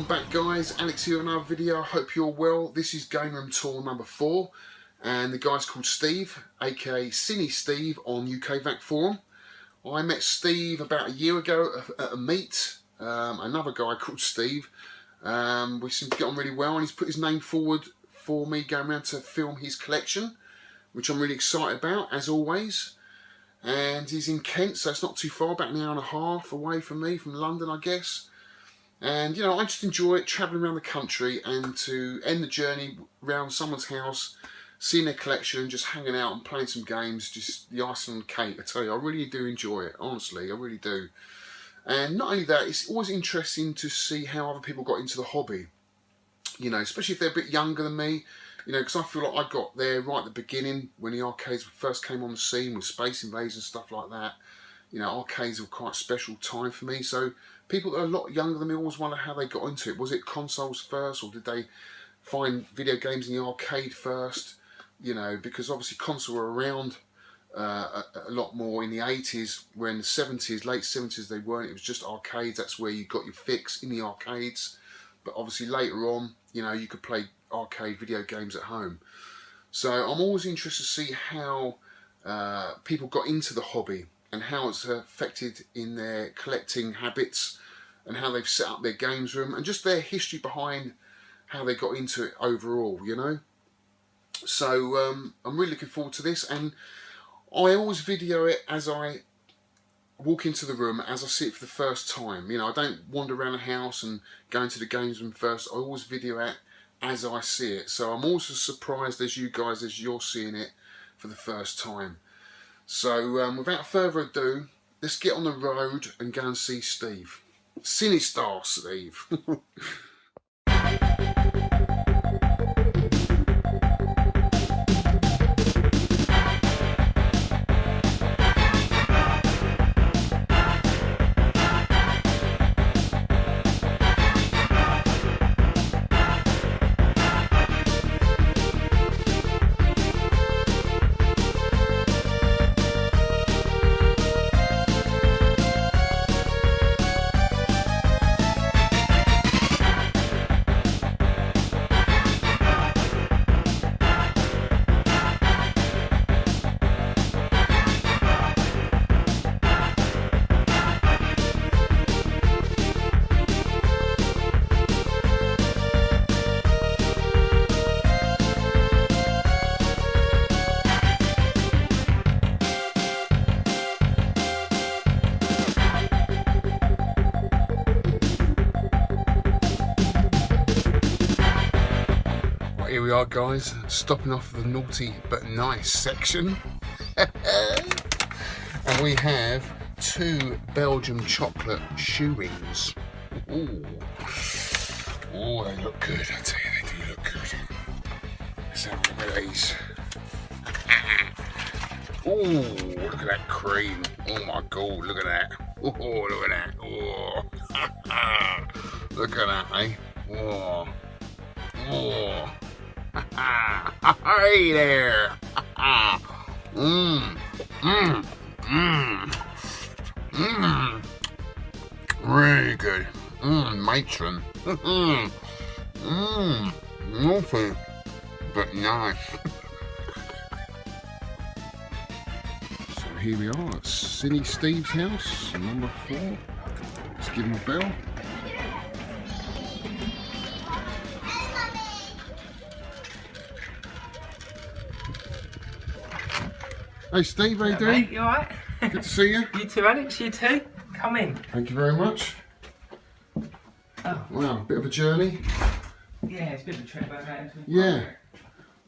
back guys, Alex here with another video. I hope you're well. This is Game Room Tour number 4 and the guy's called Steve, aka Sinisteve on UK VAC Forum. I met Steve about a year ago at a meet, another guy called Steve. We seem to get on really well and he's put his name forward for me going around to film his collection, which I'm really excited about as always. And he's in Kent, so it's not too far, about an hour and a half away from me, from London I guess. And you know, I just enjoy it, travelling around the country and to end the journey around someone's house, seeing their collection and just hanging out and playing some games, just the icing on the cake. I tell you, I really do enjoy it, honestly, I really do. And not only that, it's always interesting to see how other people got into the hobby, you know, especially if they're a bit younger than me, you know, because I feel like I got there right at the beginning when the arcades first came on the scene with Space Invaders and stuff like that. You know, arcades were quite a special time for me, so people that are a lot younger than me always wonder how they got into it. Was it consoles first, or did they find video games in the arcade first? You know, because obviously consoles were around a lot more in the 80s, where in the 70s, late 70s they weren't. It was just arcades. That's where you got your fix, in the arcades. But obviously later on, you know, you could play arcade video games at home. So I'm always interested to see how people got into the hobby and how it's affected in their collecting habits and how they've set up their games room and just their history behind how they got into it overall, you know. So I'm really looking forward to this, and I always video it as I walk into the room, as I see it for the first time. You know, I don't wander around the house and go into the games room first. I always video it as I see it. So I'm also surprised as you guys as you're seeing it for the first time. So without further ado, let's get on the road and go and see Steve. Sinisteve Steve. Here we are guys, stopping off the naughty but nice section. And we have 2 Belgian chocolate shoe rings. Ooh. Oh, they look good, I tell you, they do look good. Let's have a look at these. Oh, look at that cream. Oh my god, look at that. Oh, look at that. Oh. Look at that, eh? Oh. Oh. Hey there! Really good. Matron. Naughty, but nice. So here we are at Sinisteve's house, number 4. Let's give him a bell. Hey Steve, how you doing? Mate, you alright? Good to see you. You too, Alex, you too. Come in. Thank you very much. Oh. Wow, bit of a journey. Yeah, it's a bit of a trip back out. Yeah.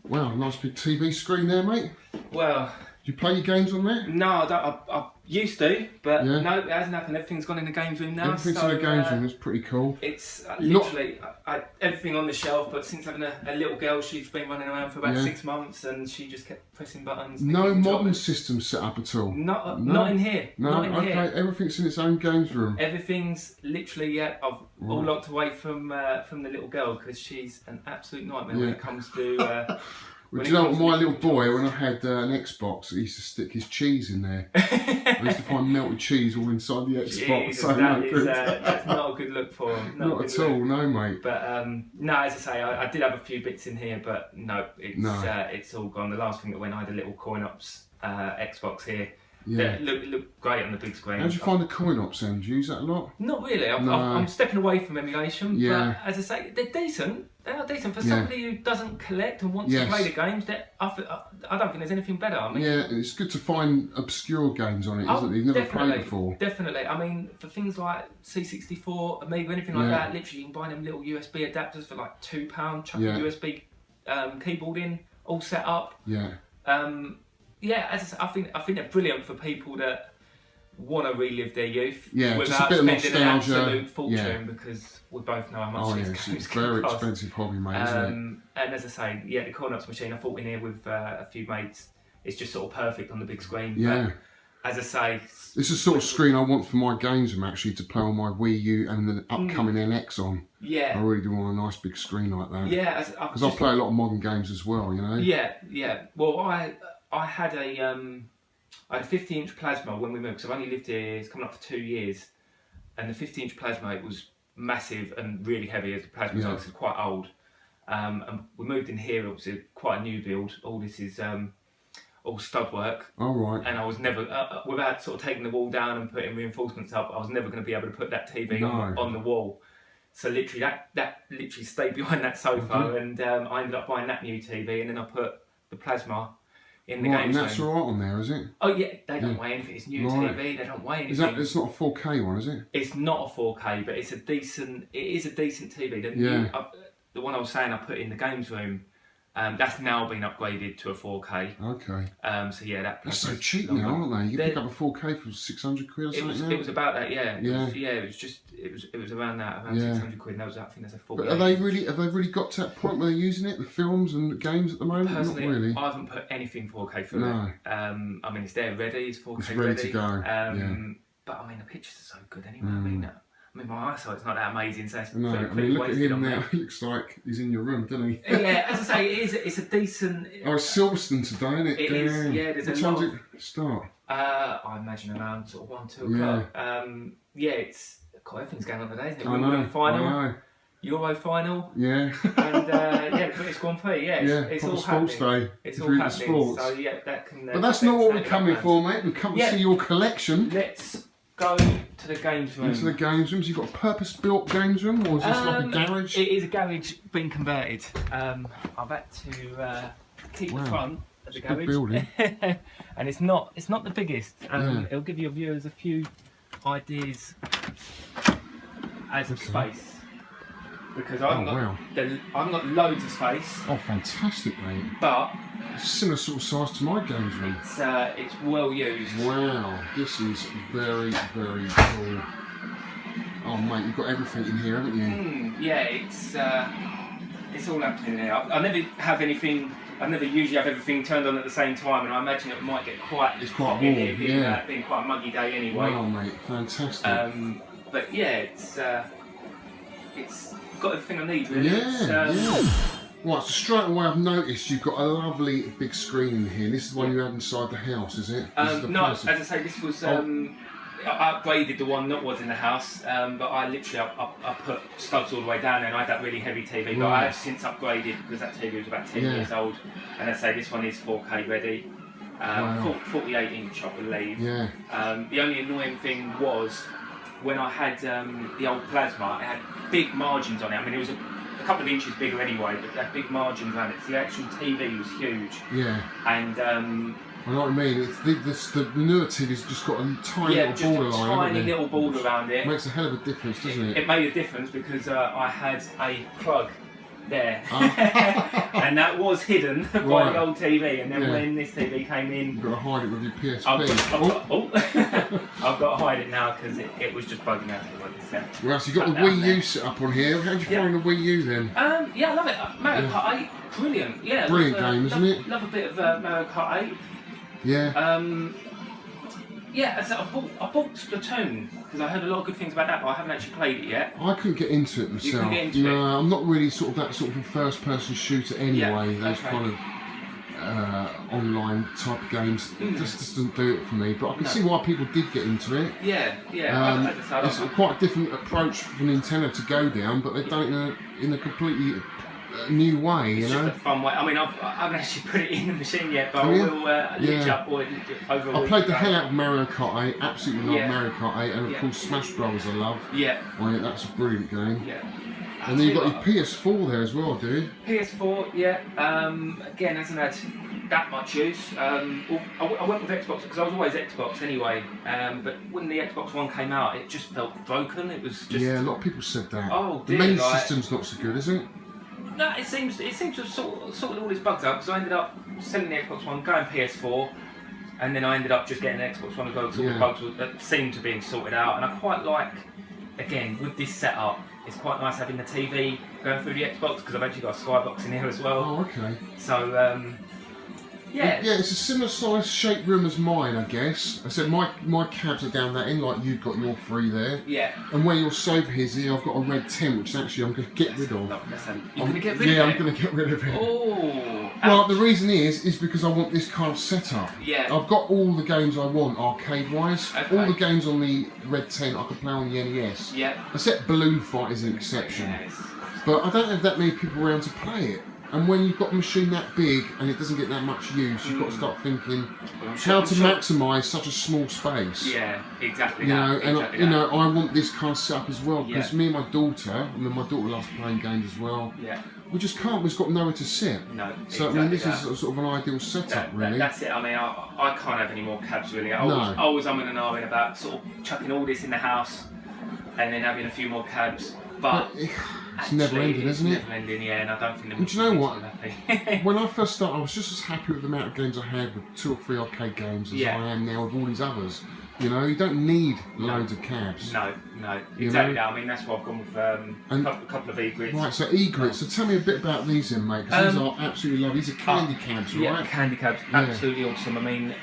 Wow, nice big TV screen there, mate. Well, Do you play your games on there? no, I used to, but Yeah. no, it hasn't happened. Everything's gone in the games room now. Everything's so, in the games room, that's pretty cool. It's literally everything on the shelf, but since having a little girl, she's been running around for about 6 months and she just kept pressing buttons. No modern system set up at all? Not in here. No, not in okay, here. everything's in its own games room. Everything's literally, I've all locked away from the little girl because she's an absolute nightmare when it comes to Well, do you know what, my little boy, when I had an Xbox, he used to stick his cheese in there. I used to find melted cheese all inside the Xbox. Jesus, So that's not a good look for him. Not at all, no, mate. But no, as I say, I did have a few bits in here, but no, it's all gone. The last thing that went, I had a little coin-ops Xbox here. Yeah. It looked great on the big screen. How do you find the coin-ops then? Do you use that a lot? Not really. I'm stepping away from emulation. Yeah. But as I say, they're decent. They are decent for somebody who doesn't collect and wants to play the games. I don't think there's anything better. I mean, yeah, it's good to find obscure games on it, isn't it? You've never played before. Definitely. I mean, for things like C64, Amiga, anything like that, literally you can buy them little USB adapters for like £2. Chuck a USB keyboard in, all set up. Yeah. Yeah, as I say, I think they're brilliant for people that want to relive their youth just without a bit of spending an nostalgia. absolute fortune, because we both know how much it's a very expensive hobby, mate, isn't it? And as I say, the coin-ops machine, I thought in here with a few mates, it's just sort of perfect on the big screen. Yeah. But as I say, it's the sort of screen I want for my games room, actually, to play on my Wii U and the upcoming NX on. Yeah. I really do want a nice big screen like that. Yeah. Because I play a lot of modern games as well, you know? Yeah, yeah. Well, I had a 50-inch plasma when we moved, because I've only lived here, it's coming up for 2 years, and the 50-inch plasma, it was massive and really heavy, as the plasma's obviously quite old. And we moved in here, obviously quite a new build. All this is all stud work. Oh, right. And I was never, without sort of taking the wall down and putting reinforcements up, I was never going to be able to put that TV on the wall. So literally, that literally stayed behind that sofa, and I ended up buying that new TV, and then I put the plasma in the game. And that's all right on there, is it? Oh yeah, they don't weigh anything. It's new TV. They don't weigh anything. It's not a 4K one, is it? It's not a 4K, but it's a decent. It is a decent TV. The one I was saying I put in the games room, that's now been upgraded to a 4K. Okay. So yeah, that's so cheap now, aren't they? You can pick up a 4K for 600 quid or something now. It was about that, yeah. It was around that, around 600 quid. And I think there's a 4K. But have they really got to that point where they're using it, the films and the games at the moment? Personally, not really. I haven't put anything 4K through it. I mean, it's there ready. It's 4K it's ready to go. But I mean, the pictures are so good anyway. I mean, my eyesight's not that amazing, so it's I mean, look at him now. He looks like he's in your room, doesn't he? Yeah, as I say, it's a decent. Oh, it's Silverstone today, isn't it? It is. Yeah, there's what a time lot. does it start? I imagine around sort of 1, 2 o'clock. It's quite everything's going on today, isn't it? I final, know. Euro final. Yeah. And the British Grand Prix. It's all sports happening. Day. It's all happening. Sports. So yeah, that can. But that's not what we're coming for, mate. We're coming to see your collection. Let's go to the games room. Into the games rooms. You've got a purpose-built games room, or is this like a garage? It is a garage being converted. I've had to keep the front of the garage. Big building. And it's not the biggest. It'll give your viewers a few ideas as of space, because I've got loads of space. Oh, fantastic, mate! But it's similar sort of size to my games room. It's well used. Wow, this is very, very cool. Oh, mate, you've got everything in here, haven't you? Yeah, it's all happening there. I never have anything. I never usually have everything turned on at the same time, and I imagine it might get quite. It's quite warm, being quite a muggy day anyway. Wow, mate, fantastic. But yeah, it's got everything I need really. Right, so straight away I've noticed you've got a lovely big screen in here. This is the one you have inside the house, is it? No, as I say, this was. I upgraded the one that was in the house, but I literally I put studs all the way down there, and I had that really heavy TV. But I have since upgraded because that TV was about 10 years old, and I say this one is 4K ready, 48 inch I believe. Yeah. The only annoying thing was when I had the old plasma, it had big margins on it. I mean, it was a couple of inches bigger anyway, but it had big margins around it. So the actual TV was huge. Yeah. And I know what I mean. It's the newer TV's just got a tiny little border line. Tiny little border around it. Makes a hell of a difference, doesn't it? It made a difference because I had a plug there, and that was hidden by the old TV. And then when this TV came in, you've got to hide it with your PSP. I've got to hide it now because it was just bugging out. Well, so you've got the Wii U set up on here. How did you find the Wii U then? Yeah, I love it. Mario Kart 8, brilliant. Yeah, brilliant game, isn't it? Love a bit of Mario Kart 8. Yeah. Yeah, so I bought Splatoon because I heard a lot of good things about that, but I haven't actually played it yet. I couldn't get into it myself. You couldn't get into it? I'm not really sort of a first-person shooter anyway. Yeah, okay. Kind of online type of games. It just doesn't do it for me. But I can see why people did get into it. Yeah. It's quite a different approach for Nintendo to go down, but they've done it in a completely new way. It's just a fun way. I mean, I haven't actually put it in the machine yet, but I will literally upload it over a week. I played the hell out of Mario Kart 8. Absolutely love Mario Kart 8, and of course Smash Bros. I love. Yeah. Oh, yeah, that's a brilliant game. Yeah. And then you've got your PS4 there as well, dude. PS4, yeah. Again, hasn't had that much use. I went with Xbox because I was always Xbox anyway. But when the Xbox One came out, it just felt broken. It was just. Yeah, a lot of people said that. Oh, the dear, main system's not so good, is it? No, it seems to have sorted all these bugs out because I ended up selling the Xbox One, going PS4, and then I ended up just getting an Xbox One as well because all the bugs that seemed to be sorted out. And I quite like, again, with this setup, it's quite nice having the TV going through the Xbox because I've actually got a Skybox in here as well. Oh, okay. So, yeah. Yeah, it's a similar size shaped room as mine, I guess. I said my cabs are down that end, like you've got your 3 there. Yeah. And where your sofa is here, I've got a red tent, which actually I'm going to get rid of. You're going to get rid of it? Yeah, I'm going to get rid of it. Oh. Well, the reason is because I want this kind of setup. Yeah. I've got all the games I want arcade-wise. Okay. All the games on the red tent I can play on the NES. Yeah. Except Balloon Fight is an exception. Yes. But I don't have that many people around to play it. And when you've got a machine that big and it doesn't get that much use, you've got to start thinking how to maximise such a small space. Yeah, exactly. You know, and exactly I want this kind of setup as well because me and my daughter, my daughter loves playing games as well. Yeah. We just can't. We've got nowhere to sit. No. So I mean, this is sort of an ideal setup, really. That's it. I mean, I can't have any more cabs really. I was umming and ahhing about sort of chucking all this in the house and then having a few more cabs, but. It's never ending, isn't it? It's never ending, yeah, and I don't think. And do you know what? When I first started, I was just as happy with the amount of games I had with 2 or 3 arcade games as I am now with all these others. You know, you don't need loads of cabs. No, exactly. I mean, that's why I've gone with a couple of e-grids. Right, so e-grids. So tell me a bit about these then, mate, because these are absolutely lovely. These are candy cabs, right? Yeah, candy cabs, absolutely awesome. I mean,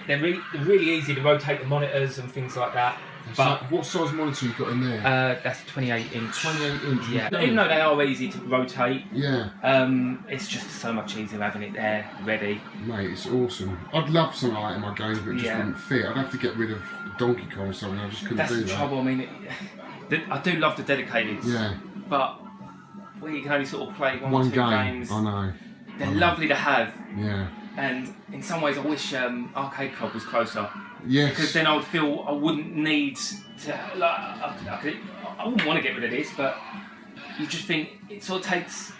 they're really easy to rotate the monitors and things like that. But so what size monitor you got in there? That's 28 inch. 28 inch. Yeah. Even though they are easy to rotate. Yeah. It's just so much easier having it there, ready. Mate, it's awesome. I'd love something like that in my games, but it just wouldn't fit. I'd have to get rid of Donkey Kong or something. I just couldn't do that. That's the trouble. I mean, I do love the dedicated. Yeah. But where you can only sort of play one or 2 games. I know. They're lovely to have. Yeah. And in some ways, I wish Arcade Club was closer. Yes. Because then I would feel I wouldn't need to, like, I wouldn't want to get rid of this, but you just think it sort of takes.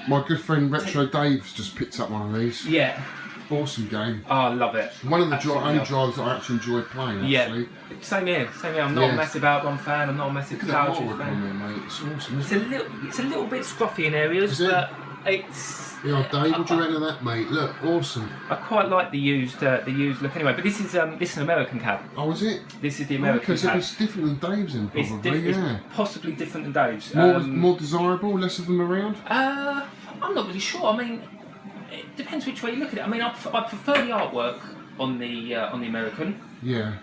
My good friend Retro Dave's just picked up one of these. Yeah. Awesome game. Oh, I love it. One of the only drivers that I actually enjoy playing, actually. Yeah. Same here. I'm not a massive Outrun fan. I'm not a massive Power Trip fan. There, mate. It's awesome. It's a little bit scruffy in areas, but it's. Yeah, Dave, what do you reckon of that, mate? Look, awesome. I quite like the used look anyway. But this is an American cab. Oh, is it? This is the American cab. So it's different than Dave's, then, probably. It's possibly different than Dave's. More desirable, less of them around. I'm not really sure. I mean, it depends which way you look at it. I mean, I prefer the artwork on the American. Yeah.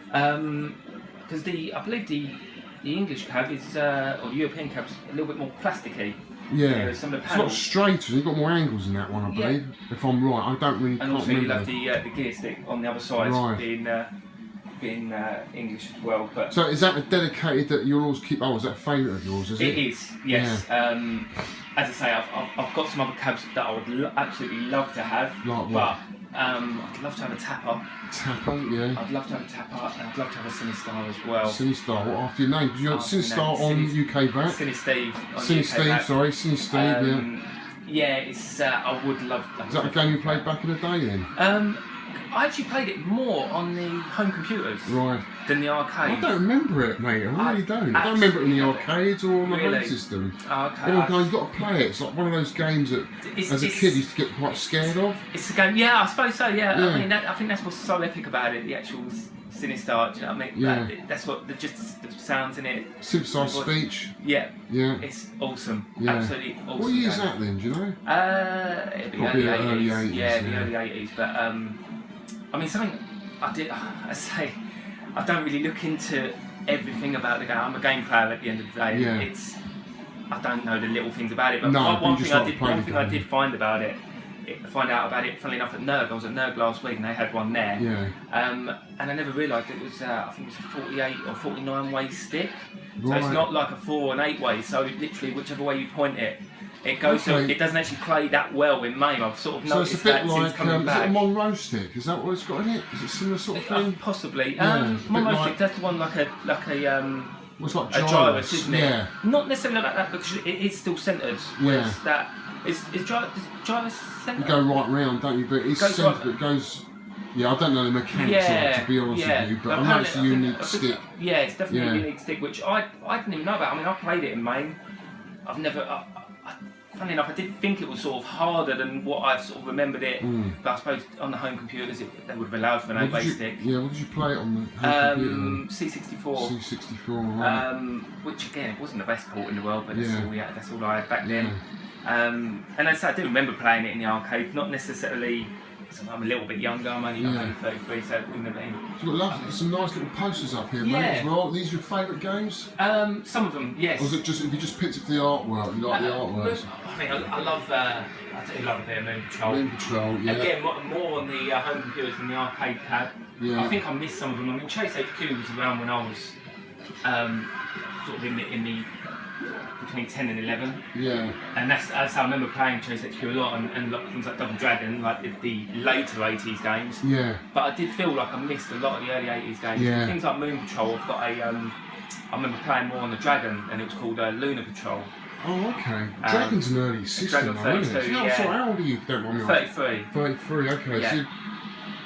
Because I believe the English cab is or the European cab's a little bit more plasticky. Yeah, some of the it's not straighter. You've got more angles in that one, I believe. If I'm right, I don't really. And also, you'll have the gear stick on the other side being English as well. But so, is that a dedicated that you'll always keep? Oh, is that a favourite of yours? Is it? It is. Yes. Yeah. As I say, I've got some other cabs that I would absolutely love to have. Like what? But I'd love to have a tapper. Tapper, yeah. I'd love to have a tapper, and I'd love to have a Sinisteve as well. Sinisteve, what after your name? Because you're Sinisteve on UK VAT. Sinisteve on Sinisteve, UK VAT. sorry, Sinisteve, yeah, it's. I would love. Is that a game you played back in the day then? I actually played it more on the home computers than the arcade. I don't remember it, mate. I really don't. I don't remember it in the arcades or on the home system. Okay. You've got to play it. It's like one of those games that, as a kid, you used to get quite scared of. It's a game. Yeah, I suppose so. Yeah. I mean, I think that's what's so epic about it. The actual Sinisteve. Do you know what I mean? Yeah. That's what the sounds in it. Synthesized speech. Yeah. Yeah. It's awesome. Yeah. Absolutely awesome. What year is that then? Do you know? It'd be probably early 80s. Yeah, it'd be early 80s. But I mean, something I say, I don't really look into everything about the game. I'm a game player at the end of the day. Yeah. I don't know the little things about it. But no, one thing I did find about it find out about it, funnily enough, at Nurg. I was at Nurg last week and they had one there. Yeah. And I never realised it was, I think it was a 48 or 49 way stick. So Right. it's not like a 4 and 8 way, so literally whichever way you point it, it goes Okay. to, it doesn't actually play that well in MAME. I've sort of So noticed it's a bit that since like, coming is it a back. Monroe stick? Is that what it's got in it? Is it similar sort of thing? Possibly. Yeah, a bit Monroe like- stick, that's the one like a Well, it's like a gyrus, isn't it? Yeah. Not necessarily like that because it is still centred. Yeah. Whereas that is gyrus centred. You go right round, don't you? But it's Goes centred, right- but it goes... Yeah, I don't know the mechanics of it, to be honest with you, but I know it's a unique stick. Yeah, it's definitely Yeah. a unique stick, which I didn't even know about. I mean, I played it in MAME. I've never... Funny enough, I did think it was sort of harder than what I've sort of remembered it, but I suppose on the home computers they would have allowed for an 8-way stick. Yeah, what did you play it on the home computer? C64. C64, right. Which again, it wasn't the best port in the world, but that's, Yeah. that's all I had back then. And as I said, I do remember playing it in the arcade, not necessarily. I'm a little bit younger. I'm only 33, so it wouldn't have been. You've got some nice little posters up here, mate, Yeah. as well. Are these your favourite games? Some of them, yes. Or is it just, if you just picked up the artwork, you like the artwork? I mean, I love. I do love a bit of Moon Patrol. Moon Patrol, yeah. Again, more on the home computers than the arcade pad. Yeah. I think I missed some of them. I mean, Chase HQ was around when I was sort of in the between 10 and 11. Yeah. And that's how I remember playing Chase HQ a lot, and a lot of things like Double Dragon, like the later 80s games. Yeah. But I did feel like I missed a lot of the early 80s games. Yeah. Things like Moon Patrol, I've got a. I remember playing more on the Dragon, and it was called Lunar Patrol. Oh, okay. Dragon's an early system, Dragon though, isn't it? 32, No, yeah. sorry, how old are you, if you don't mind me asking? 33. 33, okay. Yeah. So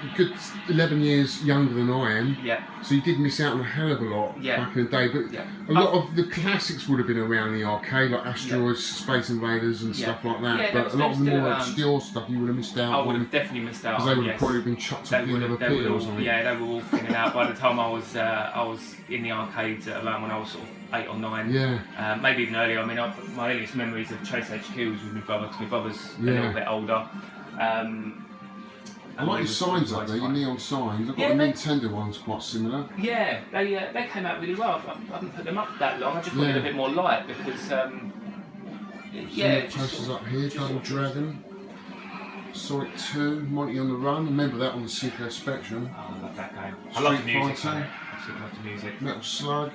a good 11 years younger than I am. Yeah. So you did miss out on a hell of a lot back in the day. But Yeah. a lot of the classics would have been around the arcade, like Asteroids, Space Invaders and stuff like that. Yeah, but a lot of the still more around. obscure stuff you would have missed out I on. would have definitely missed out Because they on, would have yes. probably been chucked They off the would end of have, a they would pier or all, something. yeah, they were all thinning out by the time I was in the arcades around when I was sort of 8 or 9. Yeah. Maybe even earlier. I mean, my earliest memories of Chase HQ was with my brother, because my brother's a Yeah. little bit older. I like your signs up there, your neon signs. I've got Yeah, the they- Nintendo ones quite similar. Yeah, they came out really well. I haven't put them up that long. I just wanted Yeah. a bit more light because yeah, Some just posters sort up here, just Double sort of- Dragon, Sonic 2, Monty on the Run. Remember that on the CPS Spectrum. Oh, I love that game. I love the Street music. Fighter. mate. Absolutely love the music. Metal Slug,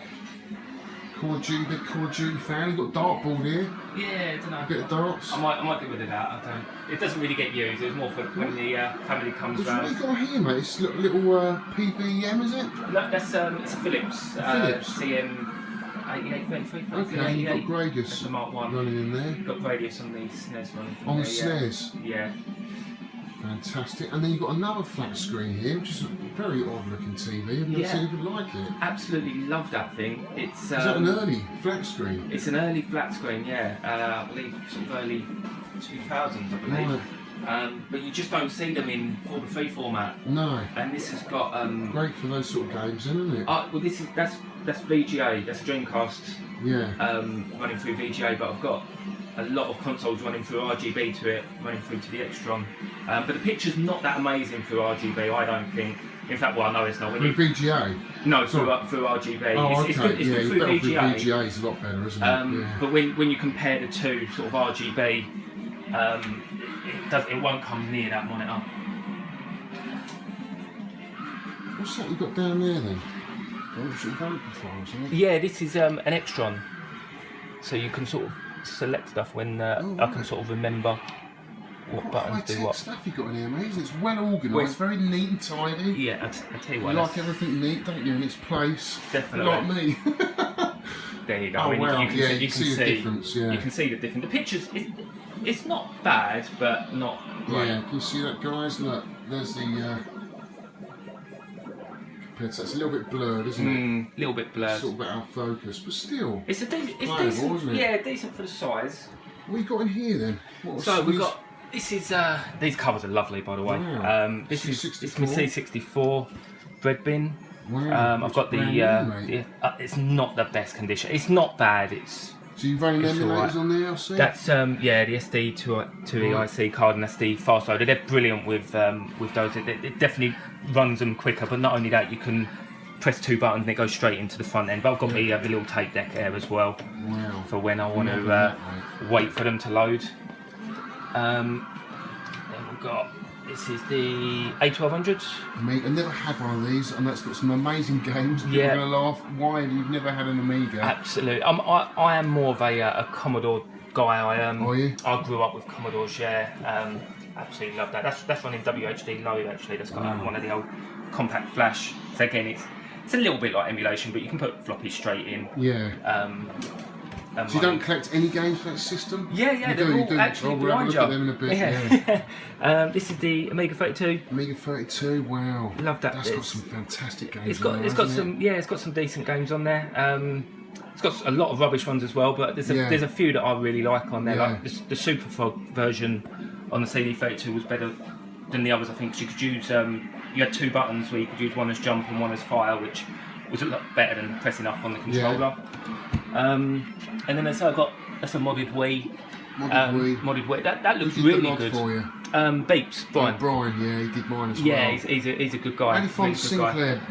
Call of Duty, big Call of Duty fan. You've got dartboard here, Yeah, I don't know. a bit of darts. I might get rid of that. I don't. It doesn't really get used. It's more for when the family comes What have round. you got here, mate? It's a little PVM, is it? No, that's it's a Philips. Philips. CM 8833. Okay, you've got That's Gradius the Mark 1. running in there. You've got radius on the SNES running. from On the there, SNES. Yeah. Fantastic. And then you've got another flat screen here, which is a very odd looking TV. I've never Yeah. seen anything like it. Absolutely love that thing. It's Is that an early flat screen? It's an early flat screen, yeah. I believe sort of early 2000s, I believe. Right. But you just don't see them in 4:3 format. No. And this has got Great for those sort of games, isn't it? well, that's VGA. That's a Dreamcast Yeah. running through VGA, but I've got a lot of consoles running through RGB to it, running through to the Extron. But the picture's not that amazing through RGB, I don't think. In fact, well, no, it's not. When With you, VGA? no, through RGB. Oh, It's okay. good, it's Yeah, good it's through better VGA. with VGA. It's a lot better, isn't it? Yeah. But when you compare the two, sort of RGB, it won't come near that monitor. What's that you got down there then? Oh, sort of amplifier or something? Yeah, this is an Extron, so you can sort of select stuff when I can right. sort of remember what buttons do high-tech what. stuff you got in here, amazing. It's well organised, Well- very neat and tidy. Yeah, I tell you You what, like that's- everything neat, don't you, in its place? Definitely. Like me. there you go. Oh, I mean, wow. you can Yeah, see, you can see the difference, yeah. You can see the difference. The pictures, it's not bad, but not great. Yeah, can you see that, guys? Look, there's the... compared to, it's a little bit blurred, isn't it? A little bit blurred. Sort of out of focus, but still. It's playable, decent, isn't it? yeah, decent for the size. What you got in here then? What So we've these- got. This is these covers are lovely, by the way. Wow. This is C64? my C64 bread bin. Wow, I've got the. brand new, mate. It's not the best condition. It's not bad. It's So you're running it's emulators alright. on there, I see? that's yeah, the SD to EIC card and that's the fast loader. They're brilliant with those. It definitely runs them quicker. But not only that, you can press 2 buttons and it goes straight into the front end. But I've got the little tape deck there as well Wow. for when I want Lovely to that, wait for them to load. There we've got. This is the A1200. Amiga. I never had one of these, and that's got some amazing games. People Yeah. are going to laugh. Why have you never had an Amiga? Absolutely. I am more of a Commodore guy. Are you? I grew up with Commodores. Yeah. Absolutely love that. That's running WHD load actually. That's got one of the old compact flash. So again, it's a little bit like emulation, but you can put floppies straight in. Yeah. So you don't collect any games for that system? Yeah, you they're all actually we'll have a behind look at them in a bit. Yeah. This is the Amiga 32. Amiga 32. Wow. Love that. That's got some fantastic games. It's got some decent games on there. It's got a lot of rubbish ones as well, but there's a few that I really like on there. Yeah. Like the Super Frog version on the CD32 was better than the others, I think. 'Cause you could use you had two buttons where you could use one as jump and one as fire, which was a lot better than pressing up on the controller. And then I've got that's a modded Wii. Modded Wii. That looks really good. For you? Beeps, Brian. Brian, yeah, he did mine as well. Yeah, he's a good guy. How do you find Really good guy. Sinclair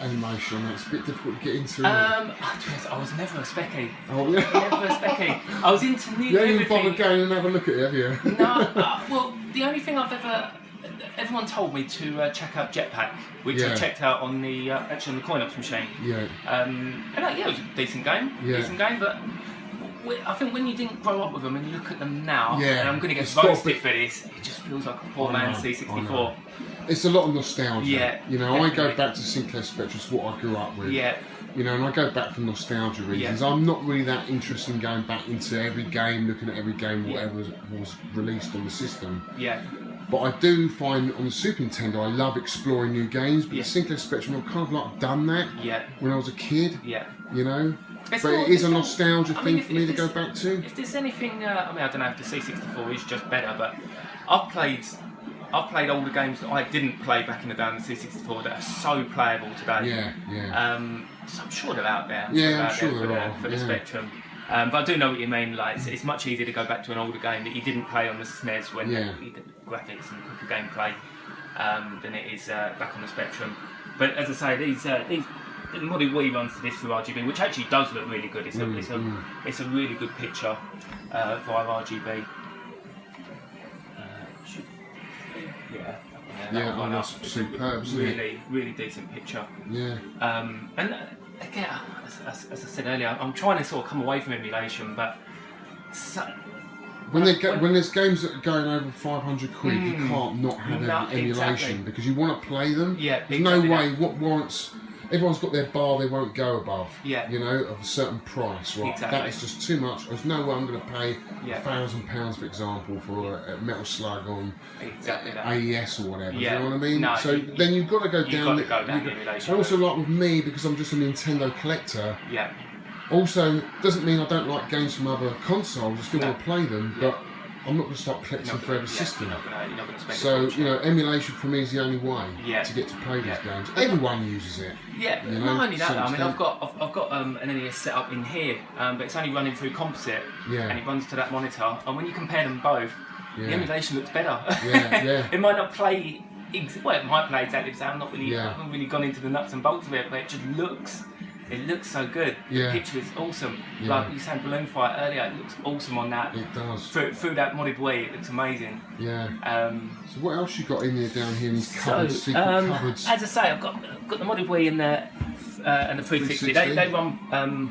animation on it? It's a bit difficult to get into. I was never a specky. Oh, yeah. Never a specky. I was into nearly You haven't even everything. bothered going and have a look at it, have you? No, well, the only thing I've ever... Everyone told me to check out Jetpack, which I checked out on the actually on the coin-ops machine. Yeah. And it was a decent game. But I think when you didn't grow up with them and you look at them now, and I'm going to get roasted for this, it just feels like a poor man's C64. It's a lot of nostalgia. Yeah, you know, definitely. I go back to Sinclair Spectrum, it's what I grew up with. Yeah. You know, and I go back for nostalgia reasons. I'm not really that interested in going back into every game, looking at every game, whatever was released on the system. Yeah. But I do find on the Super Nintendo, I love exploring new games. But the Sinclair Spectrum, I've kind of like done that when I was a kid. Yeah. You know? But it is a nostalgia thing for me to go back to. If there's anything, I don't know if the C64 is just better, but I've played all the games that I didn't play back in the day on the C64 that are so playable today. So I'm sure they're out there. I'm sure there are. For the Spectrum. But I do know what you mean. Like it's much easier to go back to an older game that you didn't play on the SNES when you get the graphics and quicker gameplay than it is back on the Spectrum. But as I say, these the modded Wii runs to this through RGB, which actually does look really good. It's a really good picture via RGB. That's superb, isn't it? Really decent picture. Yeah. And again, as I said earlier, I'm trying to sort of come away from emulation, but when there's games that are going over 500 quid, you can't not have emulation because you want to play them. Yeah, there's no way. What warrants? Everyone's got their bar they won't go above. Yeah. You know, of a certain price, right? Exactly. That is just too much. There's no way I'm going to pay £1,000, for example, for a Metal Slug on AES or whatever. Yeah. Do you know what I mean? No, then you've got to go down. You've got to go down emulation. I also like with me because I'm just a Nintendo collector. Yeah. Also, doesn't mean I don't like games from other consoles. I still want to play them, but I'm not going to start collecting for every system. You're not going to spend so, you know, emulation for me is the only way to get to play these games. Everyone uses it. Yeah, you know, not only that, I mean, I've got an NES set up in here, but it's only running through composite, and it runs to that monitor. And when you compare them both, the emulation looks better. It might not play. It might play exactly the same. I haven't really gone into the nuts and bolts of it, but it just looks. It looks so good. The picture is awesome. Like you said, Balloon Fight earlier, it looks awesome on that. It does. Through that modded Wii, it looks amazing. Yeah. So what else you got in there down here in these cupboards, secret cupboards? As I say, I've got the modded Wii and the 360. They run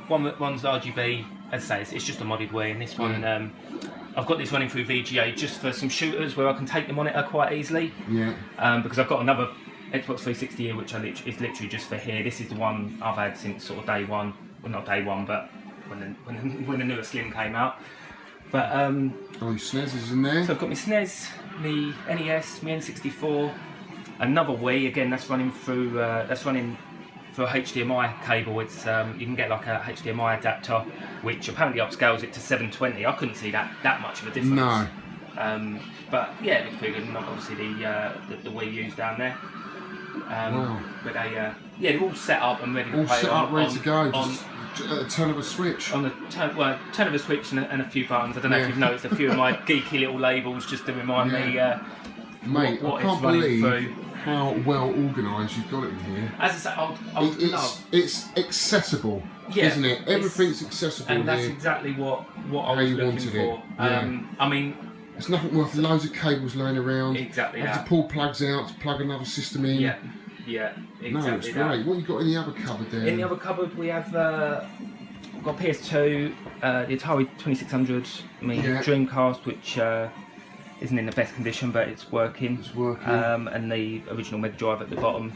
one's RGB. As I say, it's just a modded Wii, and this one I've got this running through VGA just for some shooters where I can take the monitor quite easily. Yeah. Because I've got another Xbox 360 here, which is literally just for here. This is the one I've had since sort of day one. Well, not day one, but when the newer Slim came out. But your SNES is in there. So I've got my SNES, my NES, my N64, another Wii. Again, that's running through a HDMI cable. It's you can get like a HDMI adapter, which apparently upscales it to 720. I couldn't see that much of a difference. No. But yeah, it looks pretty good. And obviously the Wii U's down there. Wow. But they're all set up and ready to play. All set up, ready to go. Just a turn of a switch. On the turn of a switch and a few buttons. I don't know if you've noticed a few of my geeky little labels just to remind me. Mate, what I can't it's running believe through. How well organised you've got it in here. As I say, it's accessible, isn't it? Everything's accessible and here. that's exactly what I was looking for. Yeah. I mean, It's nothing worth loads of cables laying around. Exactly Have that. to pull plugs out to plug another system in. Yeah, yeah, exactly. No, it's that. great. What you got in the other cupboard there? In the other cupboard we have we've got PS2, the Atari 2600, Dreamcast, which isn't in the best condition, but it's working. It's working. And the original Mega Drive at the bottom.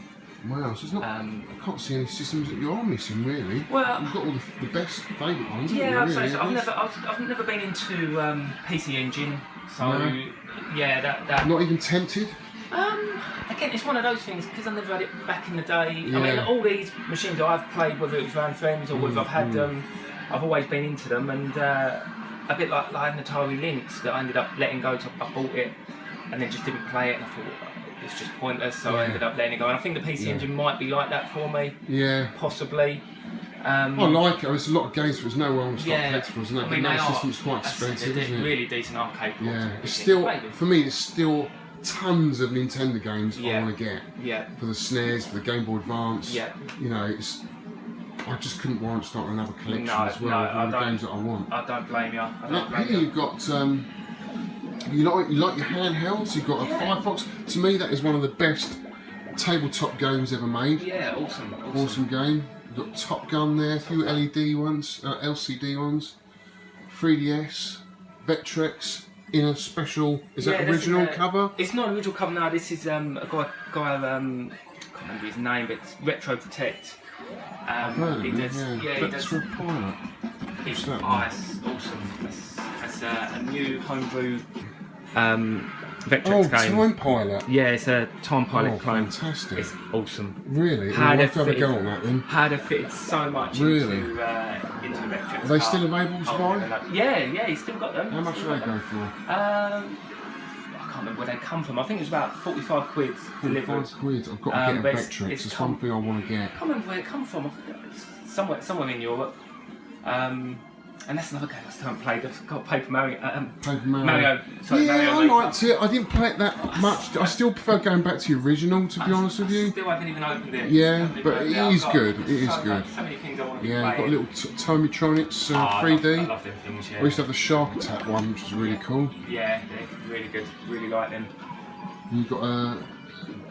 Wow, so it's not. I can't see any systems that you are missing, really. Well, you've got all the best favourite ones. Yeah, haven't you, I'd say really? so. I've never been into PC Engine, so yeah, that. Not even tempted. Again, it's one of those things because I never had it back in the day. Yeah. I mean, all these machines that I've played, whether it was around friends or whether I've had them, I've always been into them, and a bit like an Atari Lynx that I ended up letting go. I bought it and then just didn't play it, and I thought it's just pointless, so I ended up letting it go. And I think the PC Engine might be like that for me. Yeah. Possibly. I like it. There's a lot of games, but there's no one to start collectibles, isn't it? I mean, but that system's quite expensive, isn't it? Really decent arcade ports. Yeah. It's still, for me, there's still tons of Nintendo games I want to get. Yeah. For the SNES, for the Game Boy Advance. Yeah. You know, I just couldn't warrant starting another collection as well of of the games that I want. I don't blame you. Here you've got. You like your handhelds. You've got a Firefox. To me, that is one of the best tabletop games ever made. Yeah, Awesome game. You've got Top Gun there, a few LED ones, LCD ones, 3DS, Vectrex in a special. Is that original cover? It's not an original cover. No, this is a guy. I can't remember his name, but it's Retro Protect. I've heard of it. he does. For a pilot. It's that? That's awesome. That's a new homebrew Vectrex game. Time Pilot. Yeah, it's a Time Pilot clone. Fantastic. It's awesome. Really? I'll have to have a go on that then. How they fitted so much into Vectrex. Are they still available to buy? Yeah, he's still got them. How much do they go for? I can't remember where they come from. I think it was about 45 quid delivered. 45 quid. I've got to get a Vectrex. It's one thing I want to get. I can't remember where it come from. I think it's somewhere in Europe. And that's another game I still haven't played. I've got Paper Mario. Mario. I liked it. I didn't play it that much. I still prefer going back to the original, to be honest with you. Still haven't even opened it. Yeah, but it is good. It is good. So many things I want to Yeah, play. you've got a little Tomitronics 3D. I love them things, yeah. We used to have the Shark Attack one, which was really cool. Yeah, they're really good. Really like them. And you've got a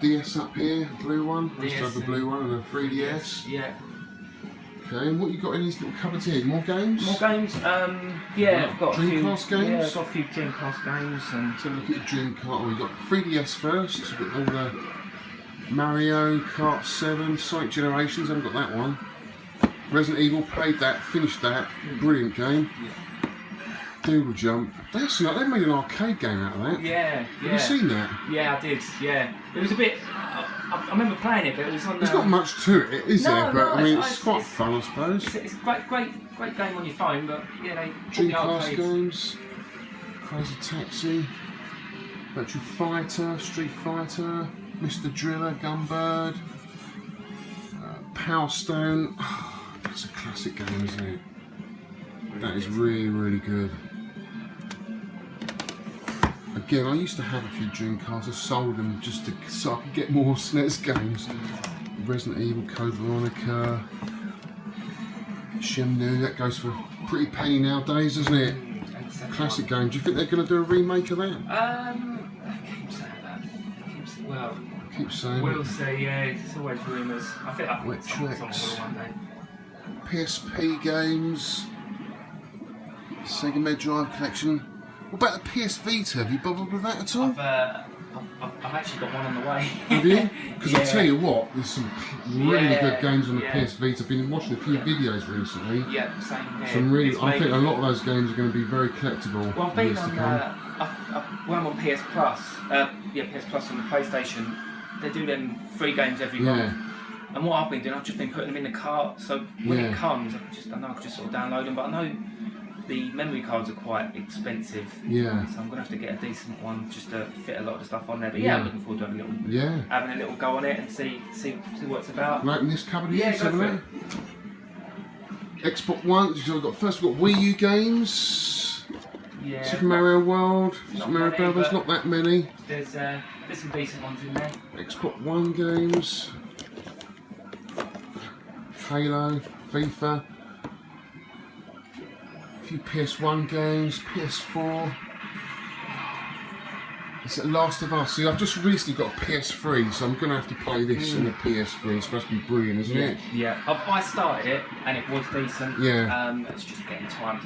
DS up here, a blue one. We used to have the blue one and a 3DS. Yeah. Okay, and what you got in these little cupboards here? More games? More games? I've got Dreamcast games? Yeah, I've got a few Dreamcast games. And so look at the Dreamcast. We've got 3DS first. We've got all the Mario Kart 7, Sonic Generations. I haven't got that one. Resident Evil, played that, finished that. Brilliant game. Doodle Jump. That's like they made an arcade game out of that. Yeah. Have you seen that? Yeah, I did. Yeah, it was a bit. I remember playing it, but it was on. There's not much to it, is there? But I mean, it's quite it's fun, I suppose. It's a great game on your phone, but yeah, they Dreamcast games, Crazy Taxi, Virtual Fighter, Street Fighter, Mr. Driller, Gunbird, Power Stone. That's a classic game, isn't it? That is really, really good. Again, I used to have a few Dreamcasts. I sold them just so I could get more SNES games. Resident Evil, Code Veronica, Shenmue. That goes for a pretty penny nowadays, doesn't it? Classic game. Do you think they're going to do a remake of that? I keep saying that. Keep saying we'll see. Yeah, it's always rumours. I think someone will one day. PSP games, Sega Mega Drive collection. What about the PS Vita? Have you bothered with that at all? I've actually got one on the way. Have you? Because I'll tell you what, there's some really good games on the PS Vita. I've been watching a few videos recently. Yeah, same here. I think a lot of those games are going to be very collectible. Well, I've been on, I'm on PS Plus. PS Plus on the PlayStation. They do them free games every month. And what I've been doing, I've just been putting them in the cart. So when it comes, I know I can just sort of download them. But I know the memory cards are quite expensive. Yeah. So I'm going to have to get a decent one just to fit a lot of the stuff on there. But yeah, I'm looking forward to having a little go on it and see what it's about. Right in this cupboard here, go for it. Xbox One, so we've got Wii U games. Yeah. Super Mario World, Super Mario Brothers, not that many. There's some decent ones in there. Xbox One games. Halo, FIFA. A few PS1 games, PS4. Is it Last of Us? See, I've just recently got a PS3, so I'm going to have to play this on the PS3. It's supposed to be brilliant, isn't it? Yeah, I started it and it was decent. Yeah. It's just getting time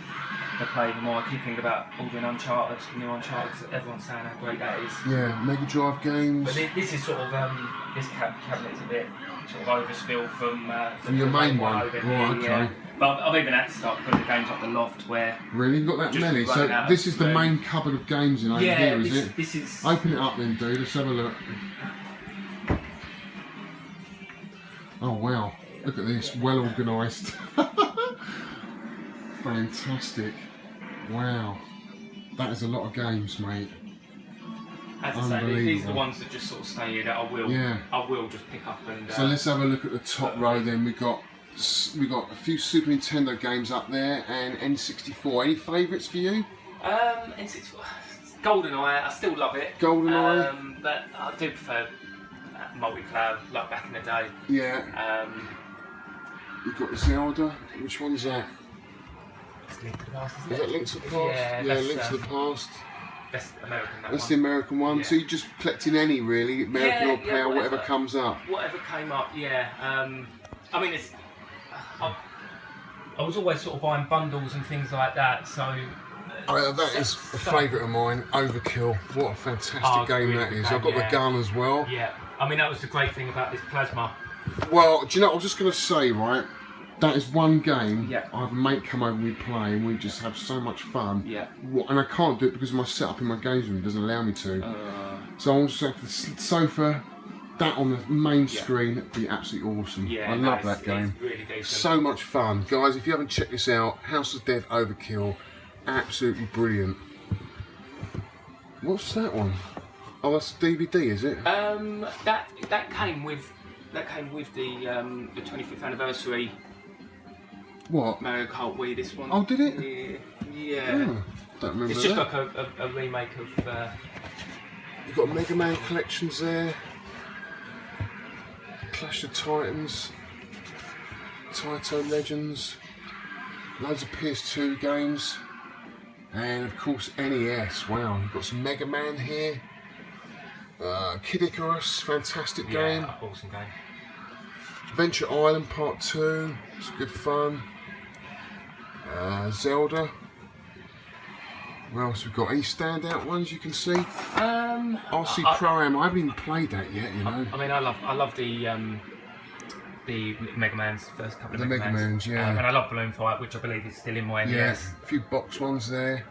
to play them more. I keep thinking about ordering Uncharted, new Uncharted, 'cause everyone's saying how great that is. Yeah, Mega Drive games. But this is sort of, this cabinet's a bit sort of overspill from your main one? over Right, here, okay. yeah. But I've even had to start putting the games up the loft where... Really? You've got that just many? running So out this of is the room. main cupboard of games in over here, is it? This is... Open it up then, dude. Let's have a look. Oh, wow. Look at this. Well organised. Fantastic. Wow. That is a lot of games, mate. As I say, these are the ones that just sort of stay here that I will just pick up and... So let's have a look at the top row then. We got a few Super Nintendo games up there and N64. Any favourites for you? N64... GoldenEye, I still love it. GoldenEye? But I do prefer multiplayer, like back in the day. Yeah. You've got Zelda. Which one's that? It's Link to the Past, isn't Is it? that Link to the Past? Yeah, Link to the Past. That's American. That's the American one. Yeah. So you just collecting any really, American or PAL, whatever comes up. Whatever came up, yeah. I mean, it's. I was always sort of buying bundles and things like that, so. That is a favourite of mine, Overkill. What a fantastic game really that is. game, I've got the gun as well. Yeah, I mean, that was the great thing about this plasma. Well, do you know, I was just going to say, right, that is one game Yeah. I have a mate come over and we play and we just have so much fun. Yeah. And I can't do it because my setup in my games room doesn't allow me to. So I'll just have the sofa, that on the main screen, it'd be absolutely awesome. Yeah, I love that game. It's really decent. So much fun. Guys, if you haven't checked this out, House of Dead Overkill, absolutely brilliant. What's that one? Oh, that's a DVD, is it? That came with the 25th anniversary. What? Mario Kart Wii. This one. Oh, did it? Yeah. Oh, don't remember It's that. just like a remake of. You've got Mega Man collections there. Clash of Titans. Taito Legends. Loads of PS2 games. And of course NES. Wow, you've got some Mega Man here. Kid Icarus, fantastic game. Yeah, awesome game. Adventure Island Part 2, it's good fun. Zelda. What else we've got? Any standout ones you can see? RC Pro-Am, I haven't even played that yet, you know. I mean, I love the Mega Man's first couple of The Mega Mans, yeah. And I love Balloon Fight, which I believe is still in my NES. Yeah, a few box ones there.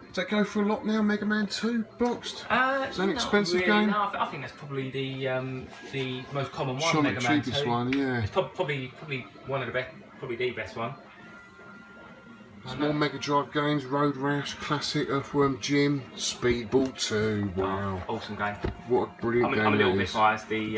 Does that go for a lot now, Mega Man 2 boxed? Is that an expensive game? No, I think that's probably the most common one. Sure, the Mega Man cheapest 2. one, yeah. It's probably one of the best, probably the best one. Some more Mega Drive games, Road Rash, Classic, Earthworm Jim, Speedball 2, wow. Awesome game. What a brilliant game I'm a little that bit is. biased. The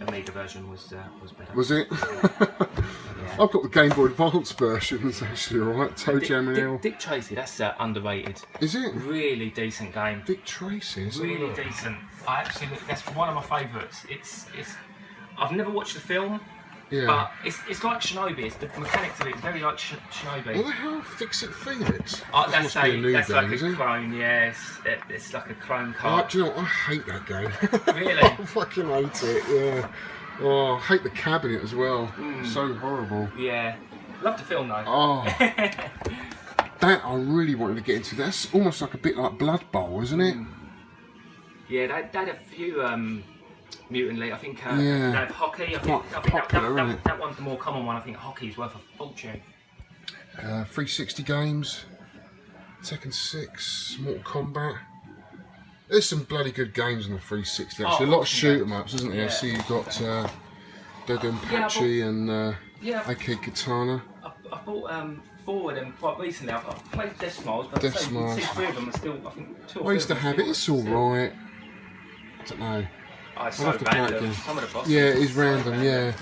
Amiga version was better. Was it? Yeah. I've got the Game Boy Advance version, it's actually alright. Toe Jam and L. Dick Tracy, that's underrated. Is it? Really decent game. Dick Tracy, is Really it? decent. I absolutely, that's one of my favourites. It's. I've never watched the film, Yeah. but it's like Shinobi. It's the mechanics of it. It's very like Shinobi. What the hell? Fix It Felix? That's must be a new that's game, like is a it? clone. Yeah, it's like a clone Oh, card. do you know what? I hate that game. Really? I fucking hate it, yeah. Oh, I hate the cabinet as well. So horrible. Yeah. Love the film though. Oh. That I really wanted to get into. That's almost like a bit like Blood Bowl, isn't it? Yeah, they had a few Mutant League. I think Yeah. they have hockey. I think popular, isn't it? that one's the more common one. I think hockey's worth a fortune. 360 games, Tekken 6, Mortal Kombat. There's some bloody good games on the 360 actually. A lot of shoot 'em ups, isn't there? Yeah. So you've got Dodonpachi and AK Katana. I bought 4 of them quite recently. I've played Death Smiles, but Death I'd say Smiles. 3 of them are still, I think 2 or I used to 3 have it, it's alright. I don't know. It's I'll so have to play it random. again. Some of the bosses Yeah, it are is so random, yeah.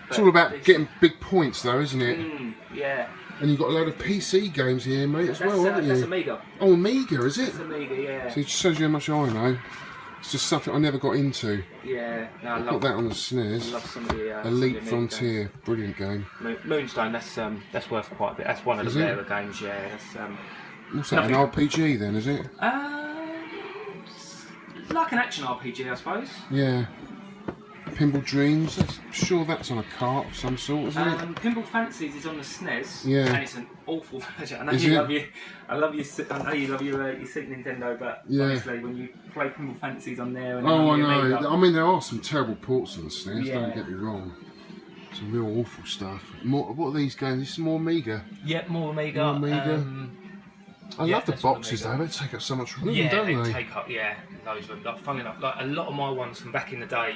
It's all about getting big points though, isn't it? Yeah. And you've got a load of PC games here, mate, as well, haven't That's you? Amiga. Oh, Amiga, is it? That's Amiga, yeah. So it just shows you how much I know. It's just something I never got into. Yeah. No, I Got love that on the I SNES. love some of the Elite Amiga Frontier, games. brilliant game. Moonstone, that's worth quite a bit. That's one of Is the it? rarer games. Yeah. That's What's that, an Nothing. RPG then, is it? like an action RPG, I suppose. Yeah. Pinball Dreams. I'm sure that's on a cart of some sort, isn't it? Pinball Fantasies is on the SNES. Yeah. And it's an awful version. I know Is you it? love your. I know you love your Super Nintendo, but Yeah. honestly, when you play Pinball Fantasies on there, and Oh, I on your know. Amiga, I mean, there are some terrible ports on the SNES. Yeah. Don't get me wrong. Some real awful stuff. What are these games? This is more Amiga. yeah, more Amiga. More Amiga. I Yeah, love the that's what boxes Amiga. though. They take up so much room, Yeah, don't they? take up loads of them. Like, funnily enough, like a lot of my ones from back in the day,